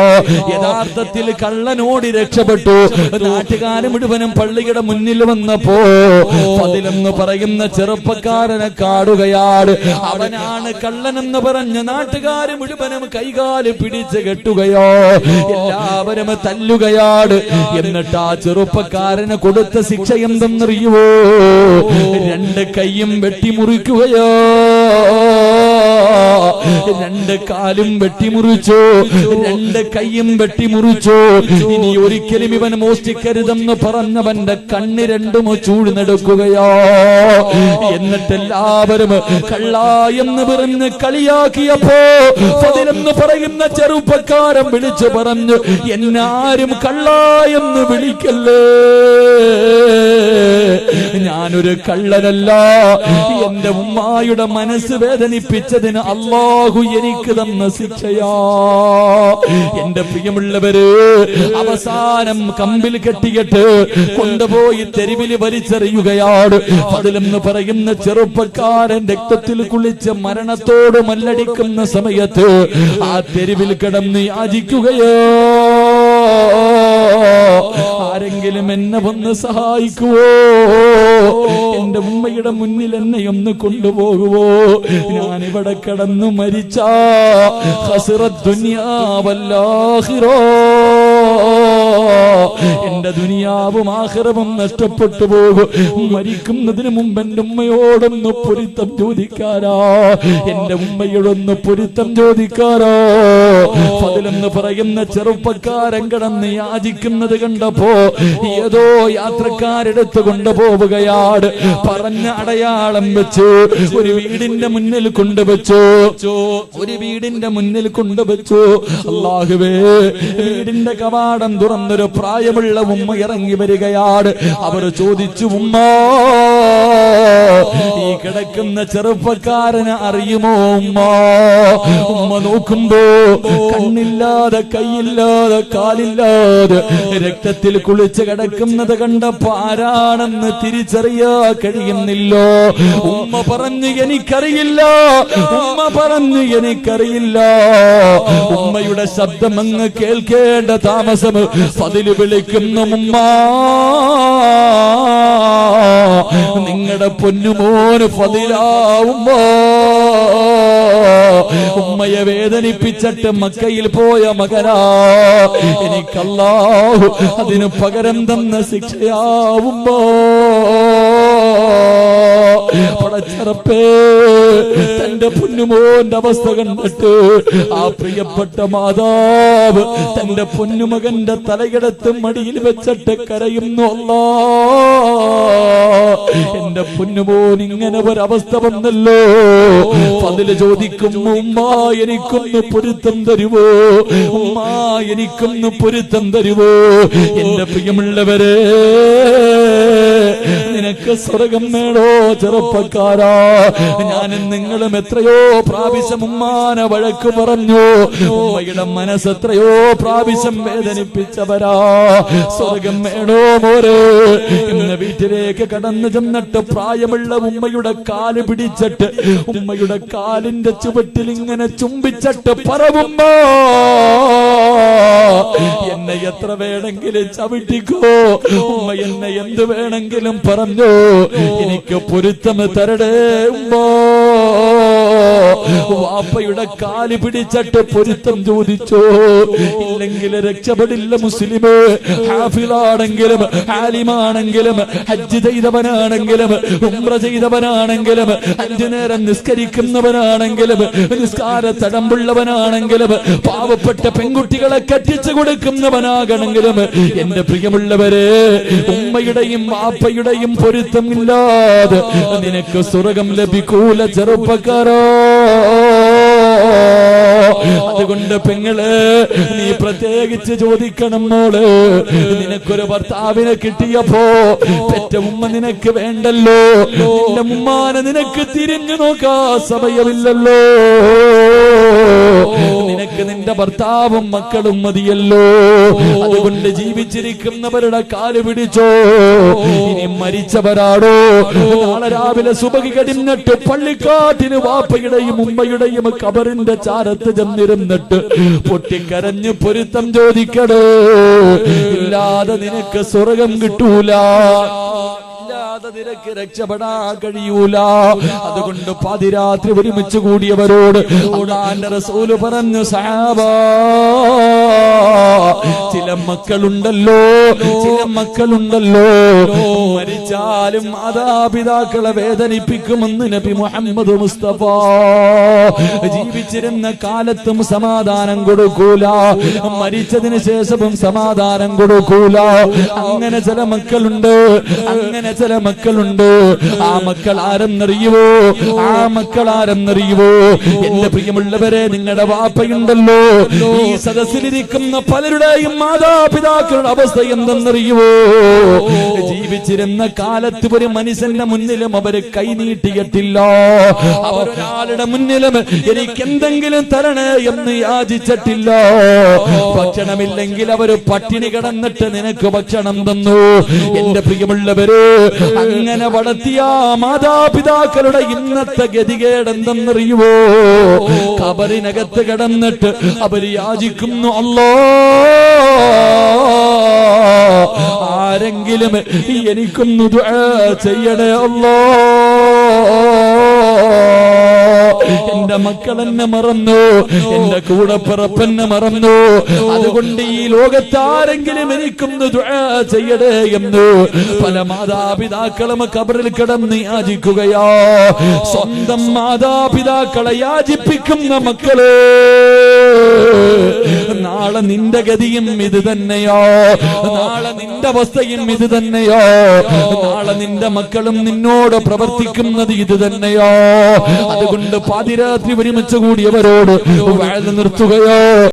യഥാർത്ഥത്തിൽ കള്ളനോടി രക്ഷപ്പെട്ടു. നാട്ടുകാര് മുഴുവനും പള്ളിയുടെ മുന്നിൽ വന്നപ്പോ ഫളിലെന്ന് പറയുന്ന ചെറുപ്പക്കാരനെ കാണുകയാണ്. അവനാണ് കള്ളനെന്ന് പറഞ്ഞ് നാട്ടുകാര് മുഴുവനും കൈകാല് പിടിച്ച് കെട്ടുകയോ, എല്ലാവരും തല്ലുകയാണ്. എന്നിട്ട് ആ ചെറുപ്പക്കാരന് കൊടുത്ത ശിക്ഷ എന്തെന്നറിയുവോ? 2 കൈയും വെട്ടിമുറിക്കുകയോ, 2 കാലും വെട്ടിമുറിച്ചു, 2 കൈയും വെട്ടിമുറിച്ചു. ഇനി ഒരിക്കലും ഇവൻ മോഷ്ടിക്കരുതെന്ന് പറഞ്ഞവന്റെ കണ്ണ് 2ഉം ചൂഴ്ന്നെടുക്കുകയോ. എന്നിട്ടെല്ലാവരും കള്ള എന്ന് പറഞ്ഞ് കളിയാക്കിയപ്പോ ഫളിലെന്ന് പറയുന്ന ചെറുപ്പക്കാരൻ വിളിച്ചു പറഞ്ഞു, എന്നാരും കള്ള എന്ന് വിളിക്കല്ലേ, ഞാനൊരു കള്ളനല്ല, എന്റെ ഉമ്മായുടെ മനസ്സ് വേദനിപ്പിച്ചതിന് അല്ലാഹു എനിക്ക് തന്ന ശിക്ഷയാ. എന്റെ പ്രിയമുള്ളവര്, അവസാനം കമ്പിൽ കെട്ടിയിട്ട് കൊണ്ടുപോയി തെരുവിൽ വലിച്ചെറിയുകയാണ്. ഫളിലെന്ന് പറയുന്ന ചെറുപ്പക്കാരൻ രക്തത്തിൽ കുളിച്ച് മരണത്തോട് മല്ലടിക്കുന്ന സമയത്ത് ആ തെരുവിൽ കിടന്ന് യാചിക്കുകയോ, ആരെങ്കിലും എന്നെ വന്ന് സഹായിക്കുവോ, എന്റെ ഉമ്മയുടെ മുന്നിൽ എന്നെ ഒന്ന് കൊണ്ടുപോകുവോ, ഞാനിവിടെ കിടന്നു മരിച്ചാ ഖസ്റത്ത് ദുനിയാ വൽ ആഖിറ, എന്റെ ദുനിയാവും ആഖിറവും നഷ്ടപ്പെട്ടു പോകും. മരിക്കുന്നതിന് മുമ്പ് എന്റെ ഉമ്മയോടൊന്ന് പൊരുത്തം ചോദിക്കാരോ, എന്റെ ഉമ്മയോടൊന്ന് പൊരുത്തം ചോദിക്കാരോ. ഫദ്ലെന്ന് പറയുന്ന ചെറുപ്പക്കാരൻ കിടന്ന് യാചിക്കുന്നത് കണ്ടപ്പോ ഏതോ യാത്രക്കാരെടുത്ത് കൊണ്ടുപോവുകയാണ്. പറഞ്ഞ അടയാളം വെച്ചു ഒരു വീടിന്റെ മുന്നിൽ കൊണ്ടുവച്ചു, ഒരു വീടിന്റെ മുന്നിൽ കൊണ്ടുവച്ചു. അല്ലാഹുവേ, വീടിന്റെ കവാടം തുറന്നൊരു പ്രായമുള്ള ഉമ്മ ഇറങ്ങി വരികയാണ്. അവർ ചോദിച്ചു, ഉമ്മ, ഈ കിടക്കുന്ന ചെറുപ്പക്കാരനെ അറിയുമോ ഉമ്മ? ഉമ്മ നോക്കുമ്പോ കണ്ണില്ലാതെ കൈയില്ലാതെ കാലില്ലാതെ രക്തത്തിൽ കുളിച്ച് കിടക്കുന്നത് കണ്ടപ്പോ ആരാണെന്ന് തിരിച്ചറിയാൻ കഴിയുന്നില്ലോ. ഉമ്മ പറഞ്ഞു, എനിക്കറിയില്ല. ഉമ്മ പറഞ്ഞു, എനിക്കറിയില്ല. ഉമ്മയുടെ ശബ്ദം അങ്ങ് കേൾക്കേണ്ട താമസം ഫദ്ല് വിളിക്കുന്നു, ഉമ്മ, നിങ്ങളുടെ പൊന്നുമോന് ഫദ്ലാവുമ്പോ ഉമ്മയെ വേദനിപ്പിച്ചിട്ട് മക്കയിൽ പോയ മകനാ. എനിക്കല്ലാഹു അതിന് പകരം തന്ന ശിക്ഷയാവുമ്പോ പടച്ചറപ്പേ, തന്റെ പൊന്നുമോന്റെ അവസ്ഥ കണ്ടിട്ട് ആ പ്രിയപ്പെട്ട മാതാവ് തന്റെ പൊന്നുമകന്റെ തലയെടുത്ത് മടിയിൽ വെച്ചിട്ട് കരയുന്നു. അല്ലാ, എന്റെ പൊന്നുമോൻ ഇങ്ങനെ ഒരവസ്ഥ വന്നല്ലോ. ഫദ്ല് ചോദിക്കും, ഉമ്മ, എനിക്കൊന്ന് പൊരുത്തം തരുവോ? ഉമ്മ, എനിക്കൊന്ന് പൊരുത്തം തരുവോ? എന്റെ പ്രിയമുള്ളവരെ, നിനക്ക് സ്വർഗം വേണോ ചെറുപ്പക്കാരാ? ഞാനും നിങ്ങളും എത്രയോ പ്രാവശ്യം ഉമ്മാനെ വഴക്ക് പറഞ്ഞു. ഉമ്മയുടെ മനസ്സ് എത്രയോ പ്രാവശ്യം വേദനിപ്പിച്ചവരാ. സ്വർഗം വേണോ മോരെ? ഇന്ന് വീട്ടിലേക്ക് കടന്നു ചെന്നിട്ട് പ്രായമുള്ള ഉമ്മയുടെ കാല് പിടിച്ചിട്ട് ഉമ്മയുടെ കാലിന്റെ ചുവട്ടിൽ ഇങ്ങനെ ചുംബിച്ചിട്ട് പറവുമ്മ, എന്നെ എത്ര വേണമെങ്കിലും ചവിട്ടിക്കോ, ഉമ്മ എന്നെ എന്ത് വേണമെങ്കിലും പറഞ്ഞോ, എനിക്ക് പൊരുത്തം തരടേ ഉമ്മ. വാപ്പയുടെ കാല് പിടിച്ചിട്ട് പൊരുത്തം ചോദിച്ചോ, ഇല്ലെങ്കിൽ രക്ഷപ്പെടില്ല മുസ്ലിമേ. ഹാഫിളാണെങ്കിലും ആലിമാണെങ്കിലും ഹജ്ജ് ചെയ്തവനാണെങ്കിലും ഉംറ ചെയ്തവനാണെങ്കിലും 5 നേരം നിസ്കരിക്കുന്നവനാണെങ്കിലും നിസ്കാര തടമ്പുള്ളവനാണെങ്കിലും പാവപ്പെട്ട പെൺകുട്ടികളെ കെട്ടിച്ചു കൊടുക്കുന്നവനാകണമെങ്കിലും എന്റെ പ്രിയമുള്ളവരെ, ഉമ്മയുടെയും വാപ്പയുടെയും പൊരുത്തമില്ലാതെ നിനക്ക് സ്വർഗം ലഭിക്കൂല ചെറുപ്പക്കാരോ. അതുകൊണ്ട് പെങ്ങള്, നീ പ്രത്യേകിച്ച് ചോദിക്കണം മോള്, നിനക്കൊരു ഭർത്താവിനെ കിട്ടിയപ്പോ പെറ്റ ഉമ്മ നിനക്ക് വേണ്ടല്ലോ. നിന്റെ ഉമ്മാനെ നിനക്ക് തിരിഞ്ഞു നോക്കാ സമയമില്ലല്ലോ. നിനക്ക് നിന്റെ ഭർത്താവും മക്കളും മതിയല്ലോ. അതുകൊണ്ട് ജീവിച്ചിരിക്കുന്നവരുടെ കാല് പിടിച്ചോ. ഇനി മരിച്ചവരാടോ, നാളെ രാവിലെ സുബഹി കഴിഞ്ഞിട്ട് പള്ളിക്കാട്ടിന് വാപ്പയുടെയും ഉമ്മയുടെയും ഖബറിന്റെ ചാരത്ത് ചെന്നിരുന്നിട്ട് പൊട്ടിക്കരഞ്ഞ് പൊരുത്തം ചോദിക്കടേ. ഇല്ലാതെ നിനക്ക് സ്വർഗം കിട്ടൂല, നിനക്ക് രക്ഷപ്പെടാൻ കഴിയൂല. അതുകൊണ്ട് പാതിരാത്രി ഒരുമിച്ച് കൂടിയവരോട് അല്ലാഹുവിന്റെ റസൂല് പറഞ്ഞു, സഹാബാ, ചില മക്കളുണ്ടല്ലോ മരിച്ചാലും മാതാപിതാക്കളെ വേദനിപ്പിക്കുമെന്ന് നബി മുഹമ്മദ് മുസ്തഫ. ജീവിച്ചിരുന്ന കാലത്തും സമാധാനം കൊടുക്കൂല, മരിച്ചതിന് ശേഷവും സമാധാനം കൊടുക്കൂല. അങ്ങനെ ചില മക്കളുണ്ട്. ആ മക്കൾ ആരെന്നറിയുവോ? എന്റെ പ്രിയമുള്ളവരെ, നിങ്ങളുടെ വാപ്പയുണ്ടല്ലോ, ഈ സദസ്സിലിരിക്കുന്ന പലരുടെയും മാതാപിതാക്കളുടെ അവസ്ഥ എന്തെന്നറിയുവോ? ജീവിച്ചിരുന്ന കാലത്ത് ഒരു മനുഷ്യന്റെ മുന്നിലും അവര് കൈനീട്ടിയിട്ടില്ല. അവരൊരാളുടെ മുന്നിലും എനിക്ക് എന്തെങ്കിലും തരണേ എന്ന് യാചിച്ചിട്ടില്ല. ഭക്ഷണമില്ലെങ്കിൽ അവര് പട്ടിണി കിടന്നിട്ട് നിനക്ക് ഭക്ഷണം തന്നു. എന്റെ പ്രിയമുള്ളവര്, അങ്ങനെ വളർത്തിയ മാതാപിതാക്കളുടെ ഇന്നത്തെ ഗതികേട് എന്തെന്നറിയുവോ? ഖബറിനകത്ത് കിടന്നിട്ട് അവര് യാചിക്കുന്നു, അല്ലാ, ആരെങ്കിലും എനിക്കൊന്ന് ദുആ ചെയ്യണേ അല്ലാ. എന്റെ മക്കൾ എന്നെ മറന്നു, എന്റെ കൂടപ്പിറപ്പെന്നെ മറന്നു. അതുകൊണ്ട് ഈ ലോകത്താരെങ്കിലും എനിക്കൊന്ന് ദുആ ചെയ്യടേ എന്ന് പല മാതാപിതാക്കളും ഖബറിൽ കിടന്ന് യാചിക്കുകയോ. സ്വന്തം മാതാപിതാക്കളെ യാചിപ്പിക്കുന്ന മക്കള്, നാളെ നിന്റെ ഗതിയും ഇത് തന്നെയോ, നാളെ നിന്റെ അവസ്ഥയും ഇത് തന്നെയോ, നാളെ നിന്റെ മക്കളും നിന്നോട് പ്രവർത്തിക്കുന്നത് ഇത് തന്നെയോ. അതുകൊണ്ട് പാതിരാത്രി ഒരുമിച്ച് കൂടിയവരോട് വഅദ് നിർത്തുകയോ